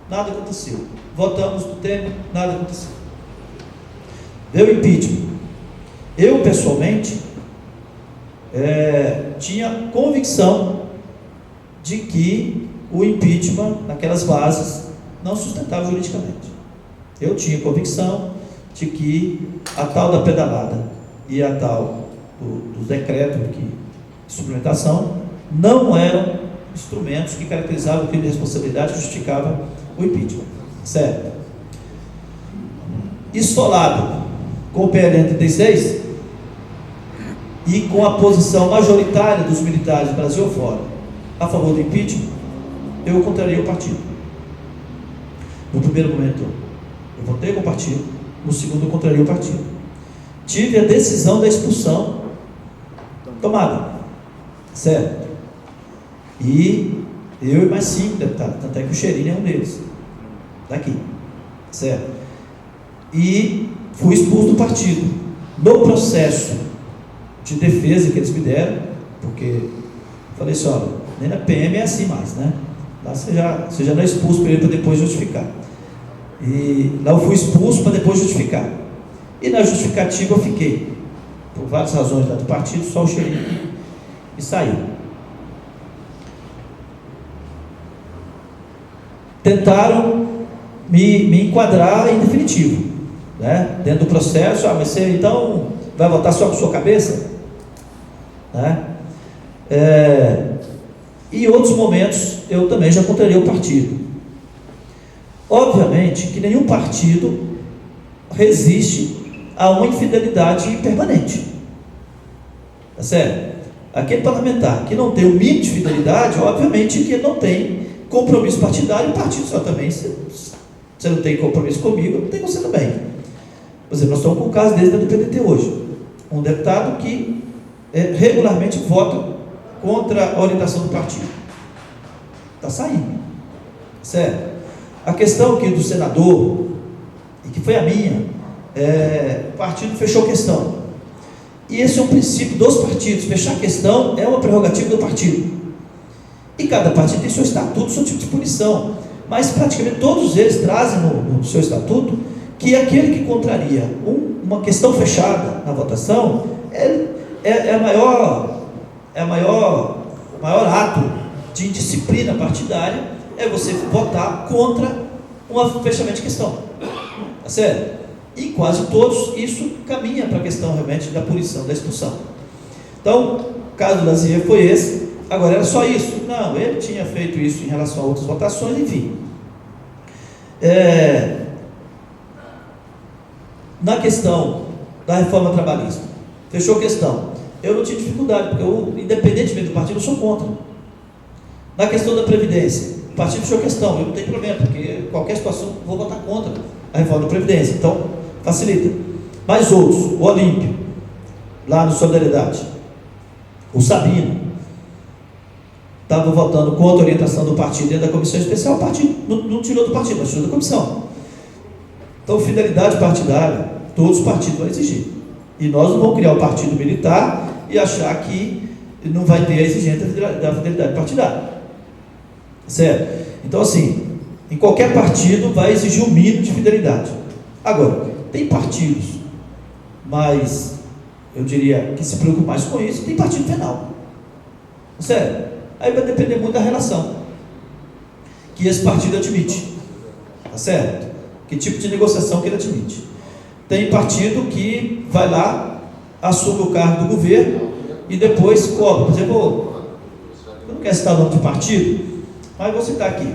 nada aconteceu. Votamos do Temer, nada aconteceu. Veio o impeachment. Eu, pessoalmente, tinha convicção de que o impeachment, naquelas bases, não sustentava juridicamente. Eu tinha convicção de que a tal da pedalada e a tal do decreto de suplementação não eram instrumentos que caracterizavam o crime de responsabilidade que justificava o impeachment. Certo? Isolado com o PLN 36 e com a posição majoritária dos militares do Brasil afora a favor do impeachment, eu contrariei o partido. No primeiro momento, eu votei com o partido. No segundo, eu contrariei o partido. Tive a decisão da expulsão tomada. Certo? E eu e mais 5 deputados, tanto é que o Cheirinho é um deles. Daqui. Certo? E fui expulso do partido. No processo de defesa que eles me deram, porque falei assim, olha, nem na PM é assim mais, né? Lá você já não é expulso para depois justificar. E lá eu fui expulso para depois justificar. E na justificativa eu fiquei, por várias razões lá do partido, só o Cheirinho e saiu. Tentaram me enquadrar em definitivo, né? Dentro do processo. Mas você então vai votar só com sua cabeça? Né? E em outros momentos eu também já contrariei o partido. Obviamente que nenhum partido resiste a uma infidelidade permanente. Tá certo? Aquele parlamentar que não tem o mínimo de fidelidade, obviamente que ele não tem compromisso partidário. O partido só também, você não tem compromisso comigo, não tem você também. Por exemplo, nós estamos com o caso desse do PDT hoje. Um deputado que regularmente vota contra a orientação do partido. Está saindo. Certo? A questão aqui do senador, e que foi a minha, o partido fechou questão. E esse é um princípio dos partidos. Fechar questão é uma prerrogativa do partido. E cada partido tem seu estatuto, seu tipo de punição. Mas praticamente todos eles trazem no seu estatuto que aquele que contraria uma questão fechada na votação o maior ato de indisciplina partidária é você votar contra um fechamento de questão. Tá certo? E quase todos isso caminha para a questão realmente da punição, da expulsão. Então, o caso do Lazier foi esse. Agora, era só isso? Não, ele tinha feito isso em relação a outras votações, enfim. Na questão da reforma trabalhista, fechou questão. Eu não tive dificuldade, porque eu, independentemente do partido, eu sou contra. Na questão da Previdência, o partido fechou questão, eu não tenho problema, porque qualquer situação eu vou votar contra a reforma da Previdência, então facilita. Mas outros, o Olímpio, lá no Solidariedade, o Sabino, estava votando contra a orientação do partido dentro da comissão especial, o partido não tirou do partido, mas tirou da comissão. Então, fidelidade partidária, todos os partidos vão exigir. E nós não vamos criar um partido militar e achar que não vai ter a exigência da fidelidade partidária. Certo? Então, assim, em qualquer partido vai exigir um mínimo de fidelidade. Agora, tem partidos mais, eu diria, que se preocupam mais com isso, tem partido penal. Certo? Aí vai depender muito da relação que esse partido admite. Tá certo? Que tipo de negociação que ele admite. Tem partido que vai lá, assume o cargo do governo e depois cobra. Por exemplo, eu não quero citar o nome de partido, mas vou citar aqui.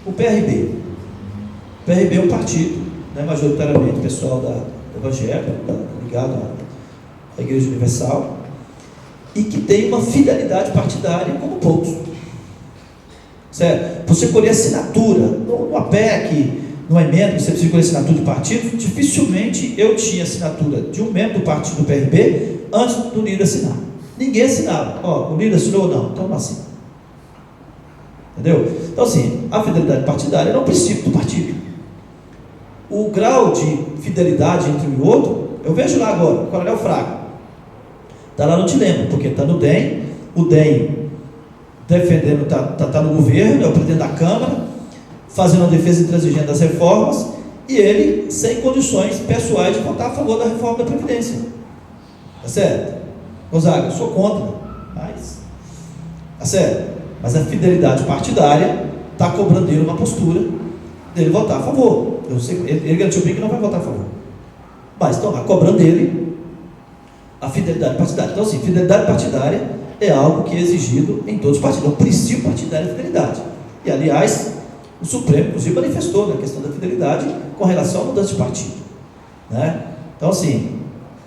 O PRB. O PRB é um partido, né, majoritariamente pessoal da evangélica, ligado à Igreja Universal, e que tem uma fidelidade partidária como poucos. Certo? Você colher assinatura, numa PEC, numa emenda, você precisa colher assinatura de partido, dificilmente eu tinha assinatura de um membro do partido do PRB antes do líder assinar. Ninguém assinava. O líder assinou ou não? Então não assina. Entendeu? Então assim, a fidelidade partidária é um princípio do partido. O grau de fidelidade entre um e outro, eu vejo lá agora, o Coronel Fraga, está lá no Dilema, porque está no DEM, o DEM defendendo, está no governo, é o presidente da Câmara, fazendo a defesa intransigente das reformas, e ele sem condições pessoais de votar a favor da reforma da Previdência. Tá certo? Gonzaga, eu sou contra, mas tá certo? Mas a fidelidade partidária está cobrando dele uma postura dele votar a favor. Eu sei, ele garantiu bem que não vai votar a favor, mas estão lá cobrando dele a fidelidade partidária. Então, assim, fidelidade partidária é algo que é exigido em todos os partidos. O princípio partidário é a fidelidade. E, aliás, o Supremo, inclusive, manifestou na questão da fidelidade com relação à mudança de partido, né? Então, assim,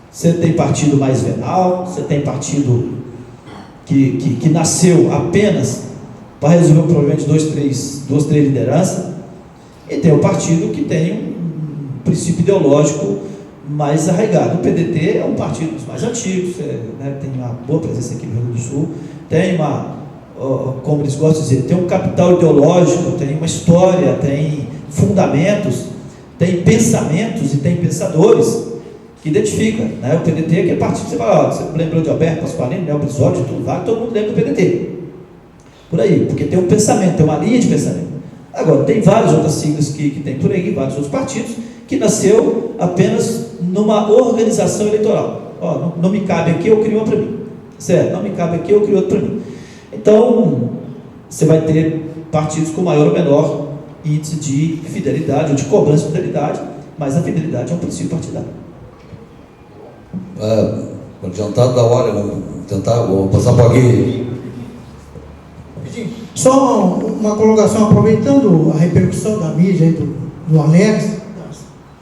você tem partido mais venal, você tem partido que nasceu apenas para resolver o problema de duas, três lideranças, e tem o partido que tem um princípio ideológico mais arraigado. O PDT é um partido dos mais antigos, né, tem uma boa presença aqui no Rio Grande do Sul, tem uma, como eles gostam de dizer, tem um capital ideológico, tem uma história, tem fundamentos, tem pensamentos e tem pensadores que identificam, né? O PDT é aquele partido que você fala, você lembrou de Alberto Pasqualini, Neo Brizotti, tudo vai, todo mundo lembra do PDT. Por aí, porque tem um pensamento, tem uma linha de pensamento. Agora, tem várias outras siglas que tem por aí, vários outros partidos, que nasceu apenas numa organização eleitoral. Ó, não me cabe aqui, eu crio uma para mim. Certo? Não me cabe aqui, eu crio outra para mim. Então, você vai ter partidos com maior ou menor índice de fidelidade, ou de cobrança de fidelidade, mas a fidelidade é um princípio partidário. Adiantado da hora, vou passar para alguém. Só uma colocação, aproveitando a repercussão da mídia aí do Alex, das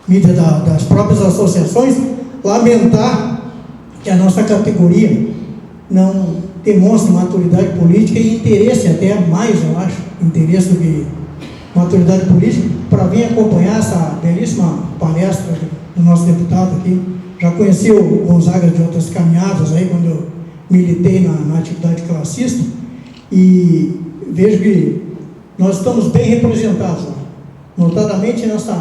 mídias das próprias associações, lamentar que a nossa categoria não demonstre maturidade política e interesse, até mais, eu acho, interesse do que maturidade política, para vir acompanhar essa belíssima palestra do nosso deputado aqui. Já conheci o Gonzaga de outras caminhadas aí, quando eu militei na atividade classista, e vejo que nós estamos bem representados lá, notadamente nessa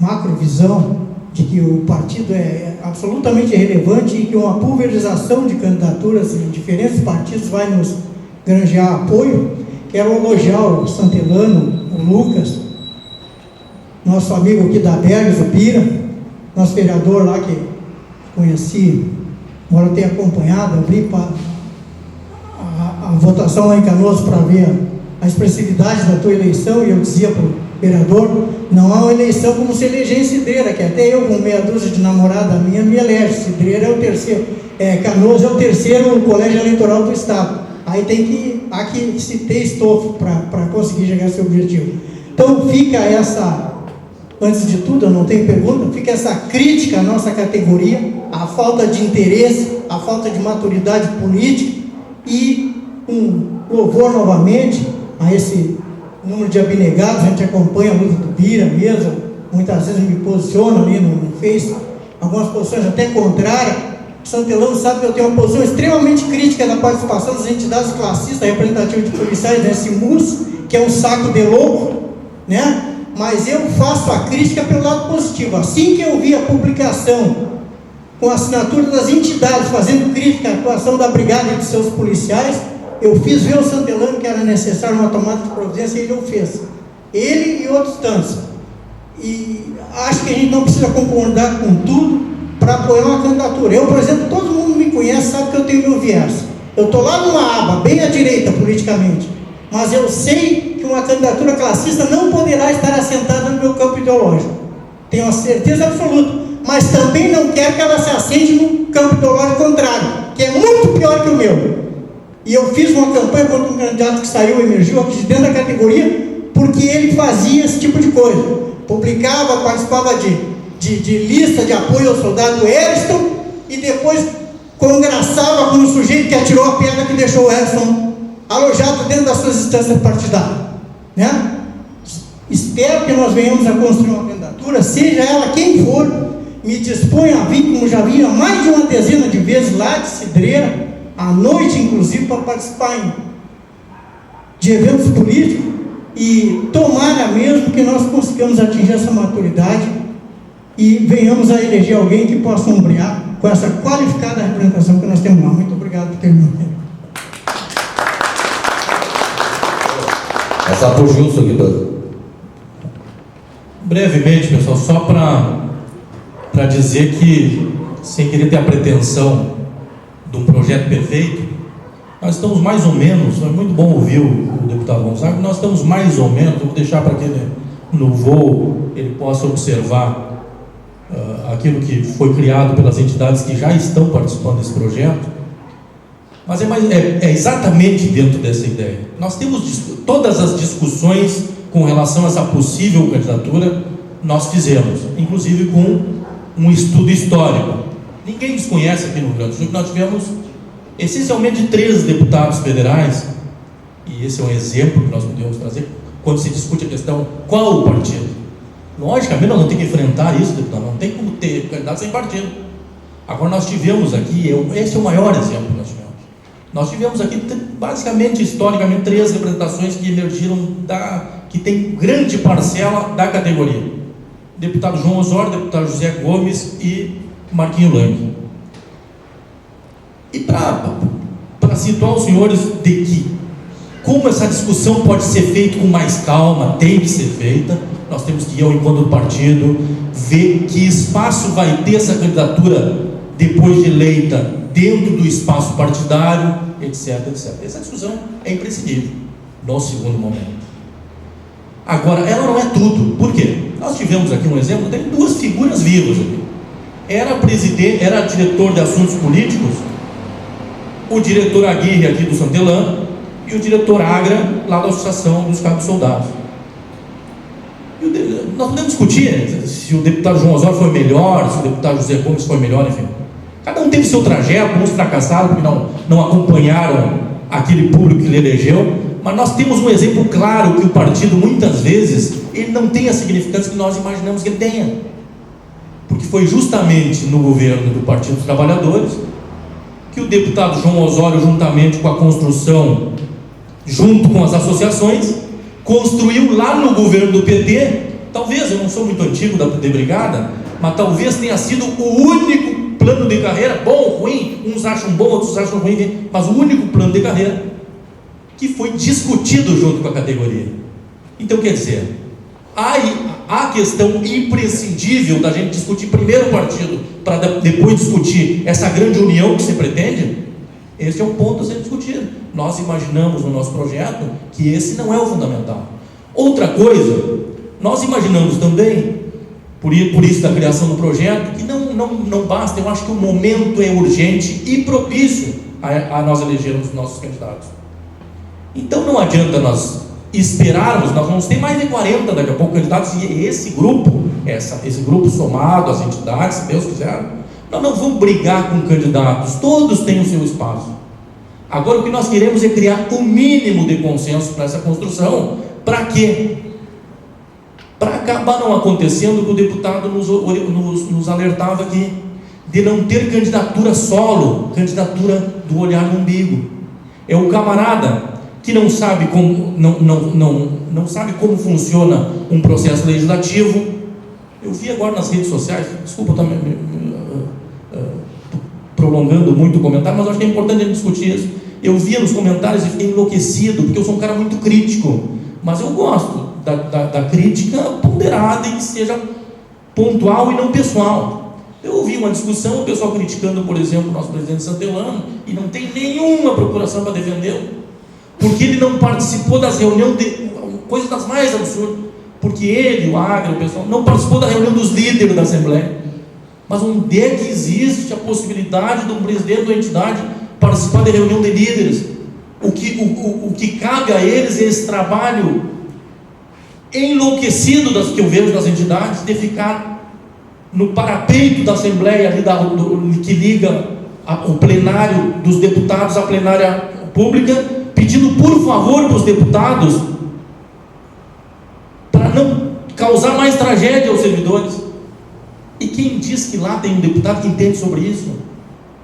macrovisão de que o partido é absolutamente irrelevante e que uma pulverização de candidaturas em diferentes partidos vai nos granjear apoio. Quero elogiar o Santelano, o Lucas, nosso amigo aqui da Bergs, o Pira, nosso vereador lá que conheci, embora tenha acompanhado, abri a votação lá em Canoas para ver a expressividade da tua eleição, e eu dizia para o vereador, não há uma eleição como se eleger em Cidreira, que até eu com meia dúzia de namorada minha me elege. Cidreira é o terceiro, Canoas é o terceiro colégio eleitoral do estado. Aí tem que, aqui se ter estofo para conseguir chegar a esse objetivo. Então fica essa, antes de tudo, eu não tenho pergunta, fica essa crítica à nossa categoria, a falta de interesse, a falta de maturidade política, e um louvor novamente a esse número de abnegados. A gente acompanha a luta do Bira mesmo, muitas vezes me posiciono ali no Face, algumas posições até contrárias. Santelano sabe que eu tenho uma posição extremamente crítica da participação das entidades classistas representativas de policiais nesse MUS, que é um saco de louco, né? Mas eu faço a crítica pelo lado positivo. Assim que eu vi a publicação com a assinatura das entidades fazendo crítica à atuação da brigada e de seus policiais, eu fiz ver ao Santelano que era necessário uma tomada de providência, e ele não fez. Ele e outros tantos. E acho que a gente não precisa concordar com tudo para apoiar uma candidatura. Eu, por exemplo, todo mundo me conhece, sabe que eu tenho meu viés. Eu estou lá numa aba, bem à direita politicamente, mas eu sei que uma candidatura classista não poderá estar assentada no meu campo ideológico. Tenho uma certeza absoluta. Mas também não quero que ela se assente no campo ideológico contrário, que é muito pior que o meu. E eu fiz uma campanha contra um candidato que saiu, emergiu aqui de dentro da categoria, porque ele fazia esse tipo de coisa. Publicava, participava de lista de apoio ao soldado Eriston, e depois congraçava com o sujeito que atirou a pedra que deixou o Eriston alojado dentro das suas instâncias partidárias, né? Espero que nós venhamos a construir uma candidatura, seja ela quem for. Me disponho a vir, como já vinha mais de uma dezena de vezes lá de Cidreira, à noite inclusive, para participar de eventos políticos, e tomara mesmo que nós consigamos atingir essa maturidade e venhamos a eleger alguém que possa ombrear com essa qualificada representação que nós temos lá. Muito obrigado por ter me ouvido. Passar por Justo aqui, para... Brevemente, pessoal, só para dizer que, sem querer ter a pretensão de um projeto perfeito, nós estamos mais ou menos, é muito bom ouvir o deputado Gonzaga, nós estamos mais ou menos, vou deixar para que ele, no voo, ele possa observar aquilo que foi criado pelas entidades que já estão participando desse projeto, mas é exatamente dentro dessa ideia. Nós temos todas as discussões com relação a essa possível candidatura, nós fizemos, inclusive com um estudo histórico. Ninguém desconhece aqui no Rio Grande do Sul que nós tivemos essencialmente 3 deputados federais, e esse é um exemplo que nós podemos trazer quando se discute a questão qual o partido. Logicamente nós não temos que enfrentar isso, deputado, não tem como ter candidato sem partido. Agora nós tivemos aqui, esse é o maior exemplo que nós tivemos. Nós tivemos aqui, basicamente, historicamente, 3 representações que emergiram que tem grande parcela da categoria. Deputado João Osório, deputado José Gomes e Marquinho Lang. E para situar os senhores de que, como essa discussão pode ser feita com mais calma, tem que ser feita, nós temos que ir ao encontro do partido, ver que espaço vai ter essa candidatura depois de eleita dentro do espaço partidário, etc, etc. Essa discussão é imprescindível no segundo momento. Agora, ela não é tudo. Por quê? Nós tivemos aqui um exemplo, tem 2 figuras vivas aqui. Era diretor de assuntos políticos, o diretor Aguirre aqui do Santelã e o diretor Agra lá da Associação dos Cabos Soldados. Nós podemos discutir se o deputado João Osório foi melhor, se o deputado José Gomes foi melhor, enfim. Cada um teve seu trajeto, uns fracassaram porque não acompanharam aquele público que ele elegeu, mas nós temos um exemplo claro que o partido, muitas vezes, ele não tem a significância que nós imaginamos que ele tenha. Porque foi justamente no governo do Partido dos Trabalhadores que o deputado João Osório, juntamente com a construção, junto com as associações, construiu lá no governo do PT, talvez, eu não sou muito antigo de brigada, mas talvez tenha sido o único plano de carreira, bom ou ruim, uns acham bom, outros acham ruim, mas o único plano de carreira que foi discutido junto com a categoria. Então, quer dizer, a questão imprescindível da gente discutir primeiro o partido, para depois discutir essa grande união que se pretende, esse é um ponto a ser discutido. Nós imaginamos no nosso projeto que esse não é o fundamental. Outra coisa, nós imaginamos também, por isso da criação do projeto, que não basta, eu acho que o momento é urgente e propício a nós elegermos os nossos candidatos. Então não adianta nós esperarmos, nós vamos ter mais de 40 daqui a pouco candidatos, e esse grupo somado às entidades, se Deus quiser, nós não vamos brigar com candidatos, todos têm o seu espaço. Agora o que nós queremos é criar o mínimo de consenso para essa construção. Para quê? Para acabar não acontecendo o que o deputado nos alertava aqui, de não ter candidatura solo, candidatura do olhar no umbigo. É o camarada que não sabe como funciona um processo legislativo. Eu vi agora nas redes sociais, desculpa estar prolongando muito o comentário, mas acho que é importante a gente discutir isso. Eu via nos comentários e fiquei enlouquecido, porque eu sou um cara muito crítico, mas eu gosto da crítica ponderada e que seja pontual e não pessoal. Eu ouvi uma discussão, o pessoal criticando, por exemplo, o nosso presidente Santelano, e não tem nenhuma procuração para defendê-lo, porque ele não participou das reuniões, coisas das mais absurdas, porque ele, o Agra, o pessoal, não participou da reunião dos líderes da Assembleia. Mas onde é que existe a possibilidade de um presidente da entidade participar da reunião de líderes? O que cabe a eles é esse trabalho enlouquecido que eu vejo das entidades, de ficar no parapeito da Assembleia ali que liga o plenário dos deputados à plenária pública, pedindo por favor para os deputados, para não causar mais tragédia aos servidores. E quem diz que lá tem um deputado que entende sobre isso?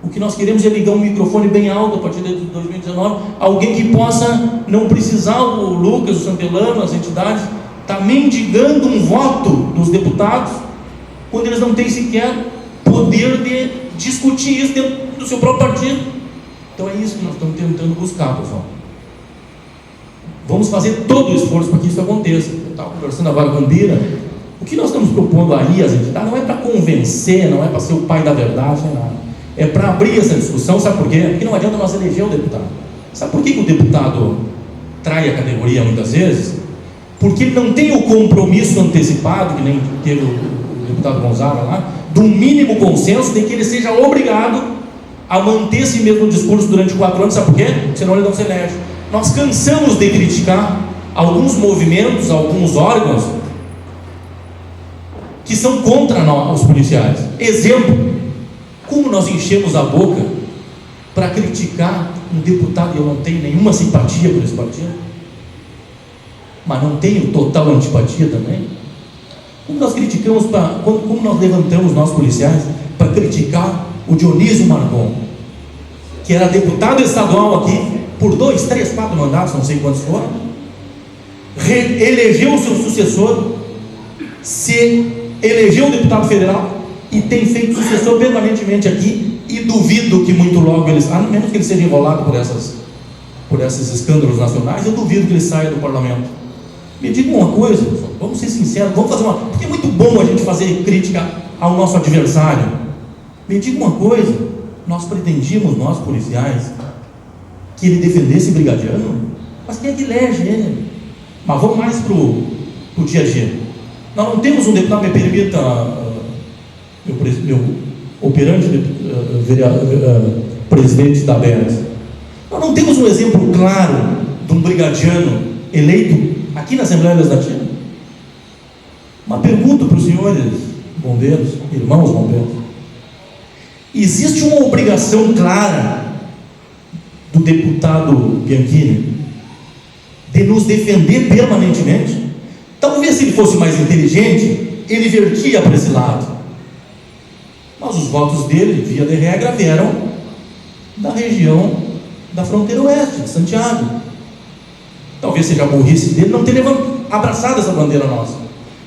O que nós queremos é ligar um microfone bem alto a partir de 2019, alguém que possa não precisar, o Lucas, o Santelano, as entidades, está mendigando um voto dos deputados quando eles não têm sequer poder de discutir isso dentro do seu próprio partido. Então é isso que nós estamos tentando buscar, pessoal. Vamos fazer todo o esforço para que isso aconteça. Eu estava conversando agora com o Bira. O que nós estamos propondo aí, as entidades, não é para convencer, não é para ser o pai da verdade, não é nada. É para abrir essa discussão, sabe por quê? Porque não adianta nós eleger o deputado. Sabe por que o deputado trai a categoria muitas vezes? Porque ele não tem o compromisso antecipado, que nem teve o deputado Gonzaga lá, do mínimo consenso de que ele seja obrigado a manter esse mesmo discurso durante 4 anos, sabe por quê? Senão ele não se elege. Nós cansamos de criticar alguns movimentos, alguns órgãos que são contra nós, os policiais. Exemplo, como nós enchemos a boca para criticar um deputado, e eu não tenho nenhuma simpatia por esse partido, mas não tenho total antipatia também. Como nós criticamos, como nós levantamos nós policiais para criticar o Dionísio Margon, que era deputado estadual aqui por 2, 3, 4 mandatos, não sei quantos foram, elegeu o seu sucessor, se elegeu o deputado federal e tem feito sucessor permanentemente aqui, e duvido que muito logo eles, a menos que ele seja enrolado por esses escândalos nacionais, eu duvido que ele saia do parlamento. Me diga uma coisa, pessoal, vamos ser sinceros, vamos fazer porque é muito bom a gente fazer crítica ao nosso adversário. Me diga uma coisa, nós pretendíamos, nós policiais, que ele defendesse brigadiano, mas quem é que elege ele? Mas vamos mais para o dia a dia. Nós não temos um deputado, me permita, meu operante presidente da BERS, nós não temos um exemplo claro de um brigadiano eleito aqui na Assembleia Legislativa. Uma pergunta para os senhores bombeiros, irmãos bombeiros: existe uma obrigação clara do deputado Bianchini de nos defender permanentemente? Talvez, se ele fosse mais inteligente, ele vertia para esse lado, mas os votos dele, via de regra, vieram da região da fronteira oeste, de Santiago. Talvez seja a burrice dele não ter abraçado essa bandeira nossa.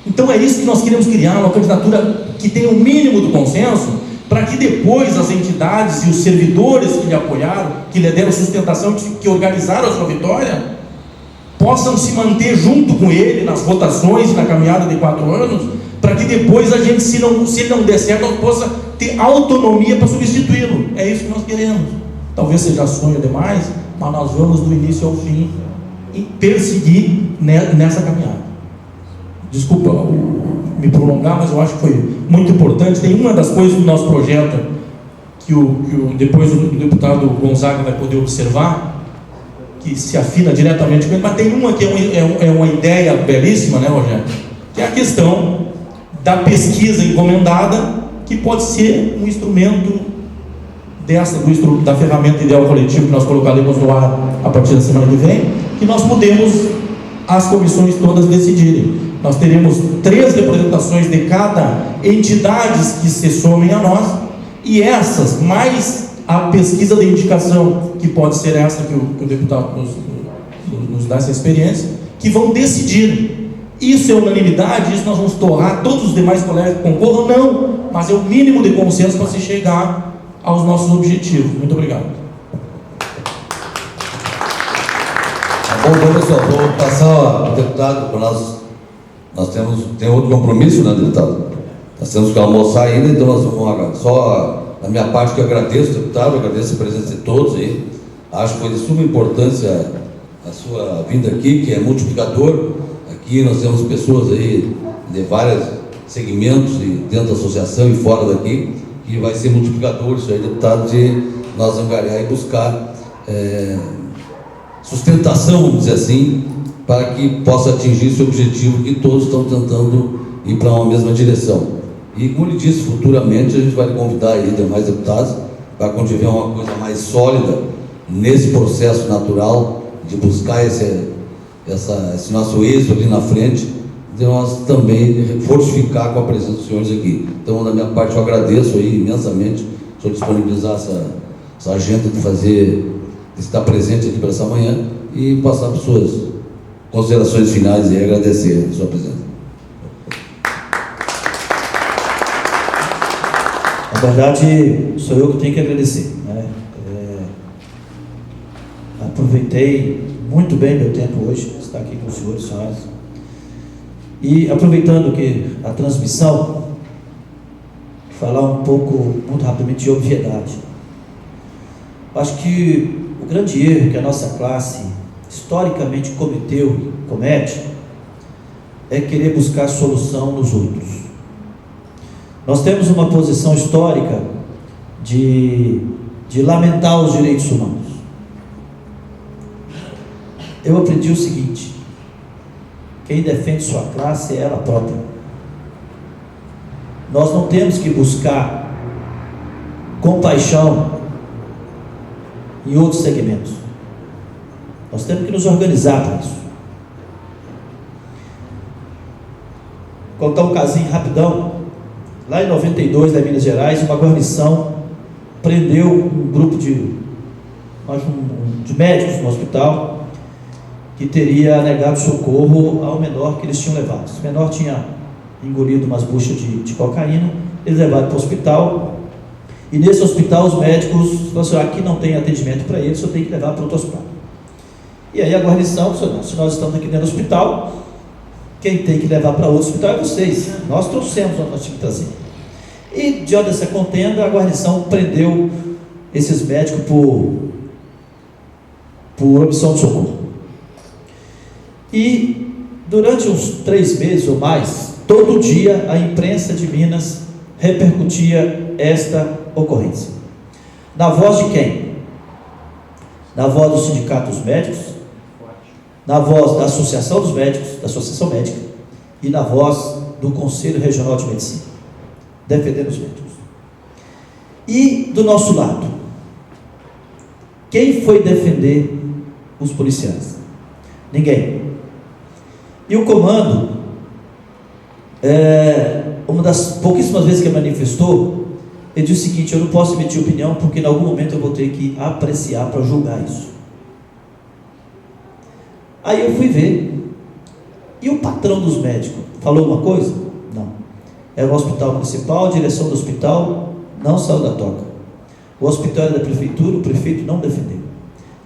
Então é isso que nós queremos criar, uma candidatura que tenha o mínimo do consenso, para que depois as entidades e os servidores que lhe apoiaram, que lhe deram sustentação, que organizaram a sua vitória, possam se manter junto com ele nas votações e na caminhada de 4 anos, para que depois a gente, se ele não der certo, nós possa ter autonomia para substituí-lo. É isso que nós queremos. Talvez seja sonho demais, mas nós vamos do início ao fim e perseguir nessa caminhada. Desculpa me prolongar, mas eu acho que foi muito importante. Tem uma das coisas do nosso projeto que depois o deputado Gonzaga vai poder observar, que se afina diretamente com ele, mas tem uma que é uma ideia belíssima, né, Rogério? Que é a questão da pesquisa encomendada, que pode ser um instrumento da ferramenta ideal coletivo que nós colocaremos no ar a partir da semana que vem, que nós podemos, as comissões todas, decidirem. Nós teremos 3 representações de cada entidades que se somem a nós, e essas, mais a pesquisa de indicação, que pode ser essa que o deputado nos dá essa experiência, que vão decidir. Isso é unanimidade, isso nós vamos torrar, todos os demais colegas que concorram? Não, mas é o mínimo de consenso para se chegar aos nossos objetivos. Muito obrigado. Bom, então, pessoal, vou passar ao deputado, para nós tem outro compromisso, né, deputado? Nós temos que almoçar ainda, então nós vamos só da minha parte que eu agradeço, deputado, agradeço a presença de todos aí. Acho que foi de suma importância a sua vinda aqui, que é multiplicador. Aqui nós temos pessoas aí de vários segmentos, dentro da associação e fora daqui, que vai ser multiplicador isso aí, deputado, de nós angariar e buscar sustentação, vamos dizer assim, para que possa atingir esse objetivo que todos estão tentando ir para uma mesma direção. E, como ele disse, futuramente a gente vai convidar aí demais deputados para, quando tiver uma coisa mais sólida nesse processo natural de buscar esse nosso êxito ali na frente, de nós também fortificar com a presença dos senhores aqui. Então, da minha parte, eu agradeço aí imensamente o senhor disponibilizar essa agenda de estar presente aqui para essa manhã e passar para suas considerações finais e agradecer a sua presença. Na verdade, sou eu que tenho que agradecer, né? Aproveitei muito bem meu tempo hoje, estar aqui com os senhores e senhoras. E aproveitando que a transmissão, falar um pouco, muito rapidamente, de obviedade. Acho que o grande erro que a nossa classe historicamente comete, é querer buscar solução nos outros. Nós temos uma posição histórica de lamentar os direitos humanos. Eu aprendi o seguinte: quem defende sua classe é ela própria. Nós não temos que buscar compaixão em outros segmentos. Nós temos que nos organizar para isso. Contar um casinho rapidão. Lá em 92, em Minas Gerais, uma guarnição prendeu um grupo de médicos no hospital que teria negado socorro ao menor que eles tinham levado. Esse menor tinha engolido umas buchas de cocaína, eles levaram para o hospital, e nesse hospital os médicos falaram assim: aqui não tem atendimento para ele, só tem que levar para outro hospital. E aí a guarnição falou: não, se nós estamos aqui dentro do hospital, quem tem que levar para outro hospital é vocês, nós trouxemos o nosso time que trazer. E diante dessa contenda, a guarnição prendeu esses médicos por omissão de socorro. E durante uns 3 meses ou mais, todo dia a imprensa de Minas repercutia esta ocorrência. Na voz de quem? Na voz do Sindicato dos Médicos, na voz da Associação dos Médicos, da Associação Médica, e na voz do Conselho Regional de Medicina, defendendo os médicos. E do nosso lado, quem foi defender os policiais? Ninguém. E o comando, uma das pouquíssimas vezes que manifestou, ele disse o seguinte: eu não posso emitir opinião porque em algum momento eu vou ter que apreciar para julgar isso. Aí eu fui ver, e o patrão dos médicos falou uma coisa? Não. Era o hospital municipal, a direção do hospital não saiu da toca. O hospital era da prefeitura, o prefeito não defendeu.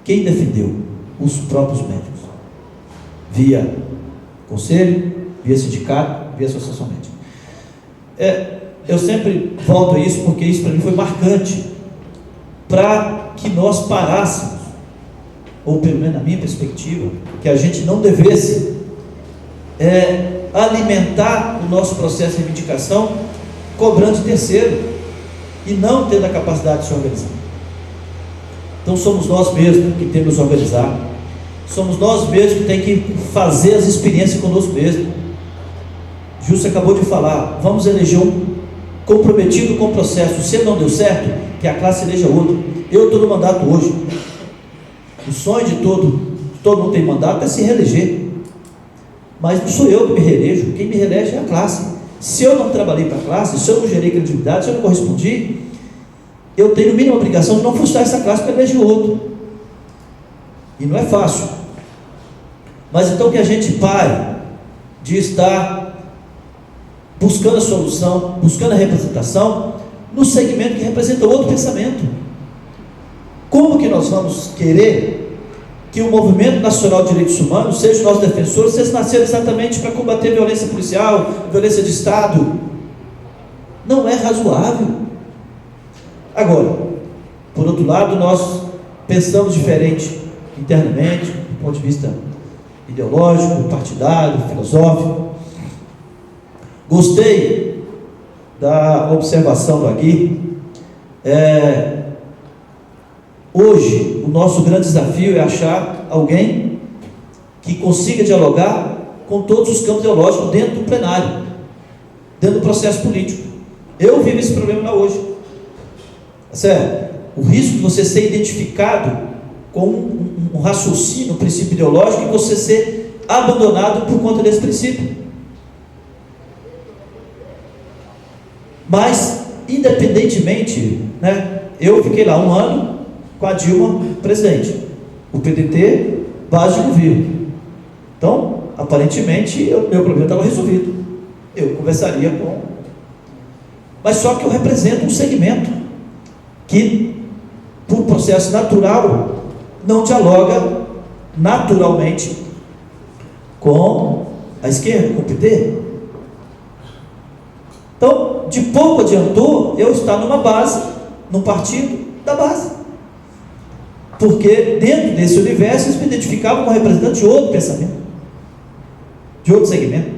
Quem defendeu? Os próprios médicos, via conselho, via sindicato, via associação médica. Eu sempre volto a isso porque isso para mim foi marcante, para que nós parássemos, ou pelo menos na minha perspectiva, que a gente não devesse alimentar o nosso processo de reivindicação cobrando de terceiro e não tendo a capacidade de se organizar. Então somos nós mesmos que temos que nos organizar, somos nós mesmos que temos que fazer as experiências conosco mesmo. Justo acabou de falar, vamos eleger um comprometido com o processo. Se não deu certo, que a classe eleja outro. Eu estou no mandato hoje. O sonho de todo mundo tem mandato é se reeleger, mas não sou eu que me reelejo, quem me reelege é a classe. Se eu não trabalhei para a classe, se eu não gerei credibilidade, se eu não correspondi, eu tenho a mínima obrigação de não frustrar essa classe para eleger outro, e não é fácil. Mas então que a gente pare de estar buscando a solução, buscando a representação no segmento que representa outro pensamento. Como que nós vamos querer que o Movimento Nacional de Direitos Humanos seja o nosso defensor, se eles nasceram exatamente para combater violência policial, violência de Estado? Não é razoável. Agora, por outro lado, nós pensamos diferente internamente, do ponto de vista ideológico, partidário, filosófico. Gostei da observação do Agui. Hoje, o nosso grande desafio é achar alguém que consiga dialogar com todos os campos ideológicos dentro do plenário, dentro do processo político. Eu vivo esse problema lá hoje. Sério, o risco de você ser identificado com um raciocínio, um princípio ideológico, e você ser abandonado por conta desse princípio. Mas, independentemente, eu fiquei lá 1 ano com a Dilma presidente, o PDT base de governo. Então, aparentemente, meu problema estava resolvido. Eu conversaria Mas só que eu represento um segmento que, por processo natural, não dialoga naturalmente com a esquerda, com o PT. Então, de pouco adiantou eu estar numa base, num partido da base, porque dentro desse universo eles me identificavam como representante de outro pensamento, de outro segmento.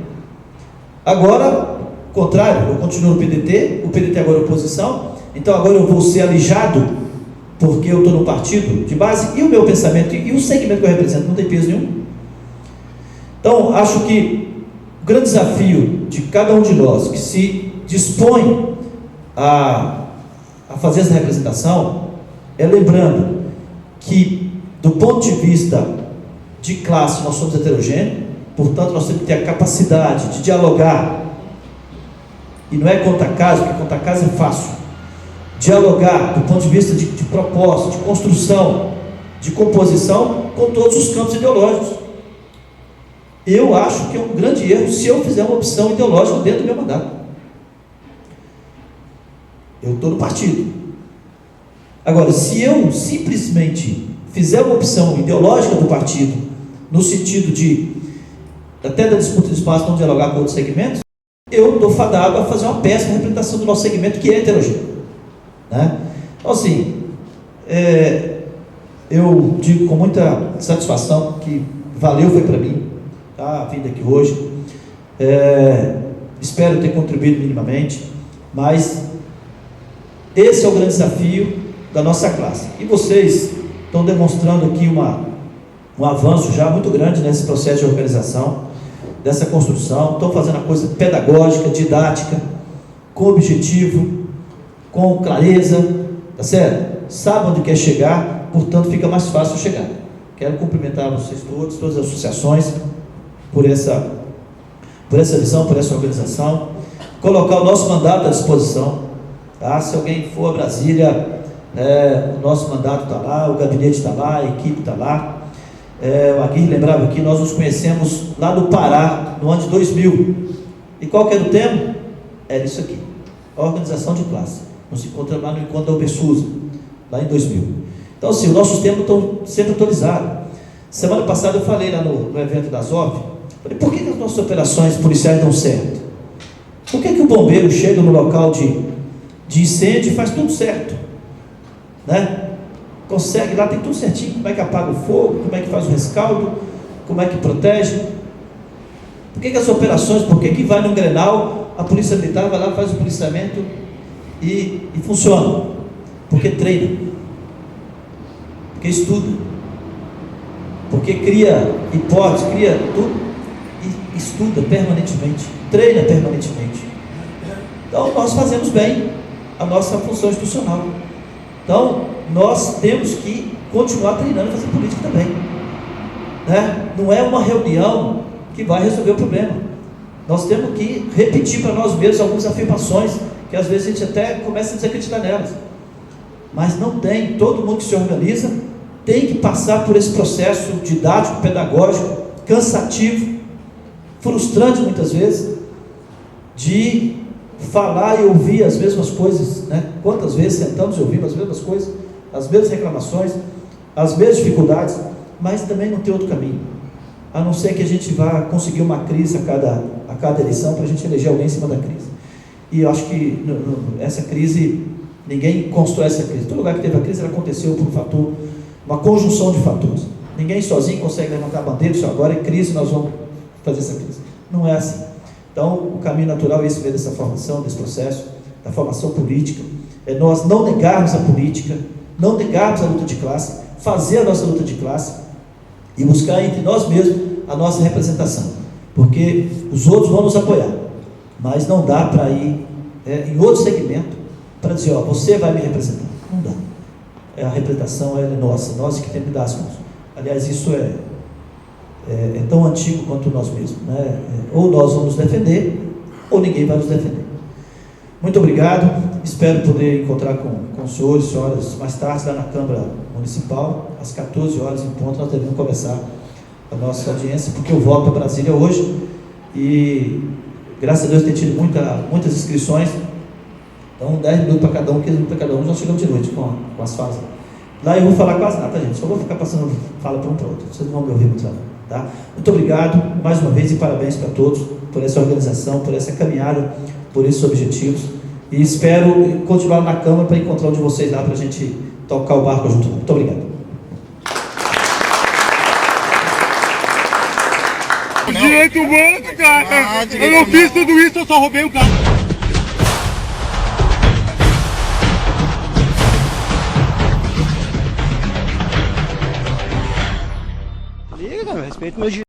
Agora, contrário, eu continuo no PDT, o PDT agora é oposição, então agora eu vou ser alijado porque eu estou no partido de base, e o meu pensamento e o segmento que eu represento não tem peso nenhum. Então, acho que o grande desafio de cada um de nós que se dispõe a fazer essa representação é lembrando que, do ponto de vista de classe, nós somos heterogêneos, portanto, nós temos que ter a capacidade de dialogar, e não é contra caso, porque contra caso é fácil, dialogar do ponto de vista de propósito, de construção, de composição, com todos os campos ideológicos. Eu acho que é um grande erro se eu fizer uma opção ideológica dentro do meu mandato. Eu estou no partido. Agora, se eu simplesmente fizer uma opção ideológica do partido, no sentido de, até da disputa de espaço, não dialogar com outros segmentos, eu estou fadado a fazer uma péssima representação do nosso segmento, que é heterogêneo, né? Então, assim, eu digo com muita satisfação que valeu, foi para mim, tá, a vinda aqui hoje. Espero ter contribuído minimamente, mas esse é o grande desafio da nossa classe. E vocês estão demonstrando aqui um avanço já muito grande nesse processo de organização, dessa construção. Estão fazendo a coisa pedagógica, didática, com objetivo, com clareza, tá certo? Sabem onde quer chegar, portanto fica mais fácil chegar. Quero cumprimentar vocês todos, todas as associações, por essa visão, por essa organização, colocar o nosso mandato à disposição, tá? Se alguém for a Brasília, o nosso mandato está lá, o gabinete está lá, a equipe está lá. O Aguirre lembrava que nós nos conhecemos lá no Pará, no ano de 2000, e qual que era o tema? Era isso aqui, a organização de classe. Nos encontramos lá no encontro da UBSUSA, lá em 2000. Então, assim, os nossos temas estão sempre atualizados. Semana passada eu falei lá no evento da ZOF, falei, por que as nossas operações policiais dão certo? Por que o bombeiro chega no local de incêndio e faz tudo certo, né? Consegue lá, tem tudo certinho, como é que apaga o fogo, como é que faz o rescaldo, como é que protege. Por que as operações, por que vai no Grenal, a polícia militar vai lá, faz o policiamento e funciona? Porque treina, porque estuda, porque cria hipótese, cria tudo e estuda permanentemente, treina permanentemente. Então nós fazemos bem a nossa função institucional. Então nós temos que continuar treinando e fazer política também, né? Não é uma reunião que vai resolver o problema. Nós temos que repetir para nós mesmos algumas afirmações que às vezes a gente até começa a desacreditar nelas, mas não tem. Todo mundo que se organiza tem que passar por esse processo didático, pedagógico, cansativo, frustrante muitas vezes, de falar e ouvir as mesmas coisas, né? Quantas vezes sentamos e ouvimos as mesmas coisas, as mesmas reclamações, as mesmas dificuldades, mas também não tem outro caminho, a não ser que a gente vá conseguir uma crise a cada eleição, para a gente eleger alguém em cima da crise. E eu acho que essa crise, ninguém constrói essa crise. Todo lugar que teve a crise, ela aconteceu por um fator, uma conjunção de fatores. Ninguém sozinho consegue levantar a bandeira e dizer, agora é crise, nós vamos fazer essa crise. Não é assim. Então, o caminho natural é esse mesmo, dessa formação, desse processo, da formação política, é nós não negarmos a política, não negarmos a luta de classe, fazer a nossa luta de classe e buscar entre nós mesmos a nossa representação, porque os outros vão nos apoiar, mas não dá para ir em outro segmento para dizer, ó, você vai me representar. Não dá. A representação é nossa, nós que temos que dar as mãos. Aliás, isso é tão antigo quanto nós mesmos, né? Ou nós vamos nos defender, ou ninguém vai nos defender. Muito obrigado, espero poder encontrar com os senhores e senhoras mais tarde lá na Câmara Municipal, às 14 horas em ponto. Nós devemos começar a nossa audiência, porque eu volto para Brasília hoje, e graças a Deus tem tido muitas inscrições, Então 10 minutos para cada um, 15 minutos para cada um, nós chegamos de noite com as falas. Lá eu vou falar quase nada, tá, gente? Só vou ficar passando fala para um para outro. Vocês não vão me ouvir muito lá, tá? Muito obrigado mais uma vez e parabéns para todos por essa organização, por essa caminhada, por esses objetivos. E espero continuar na Câmara para encontrar um de vocês lá para a gente tocar o barco junto. Muito obrigado. Direito humano, cara. Eu não fiz tudo isso, eu só roubei o carro. Liga, cara, respeito meu direito.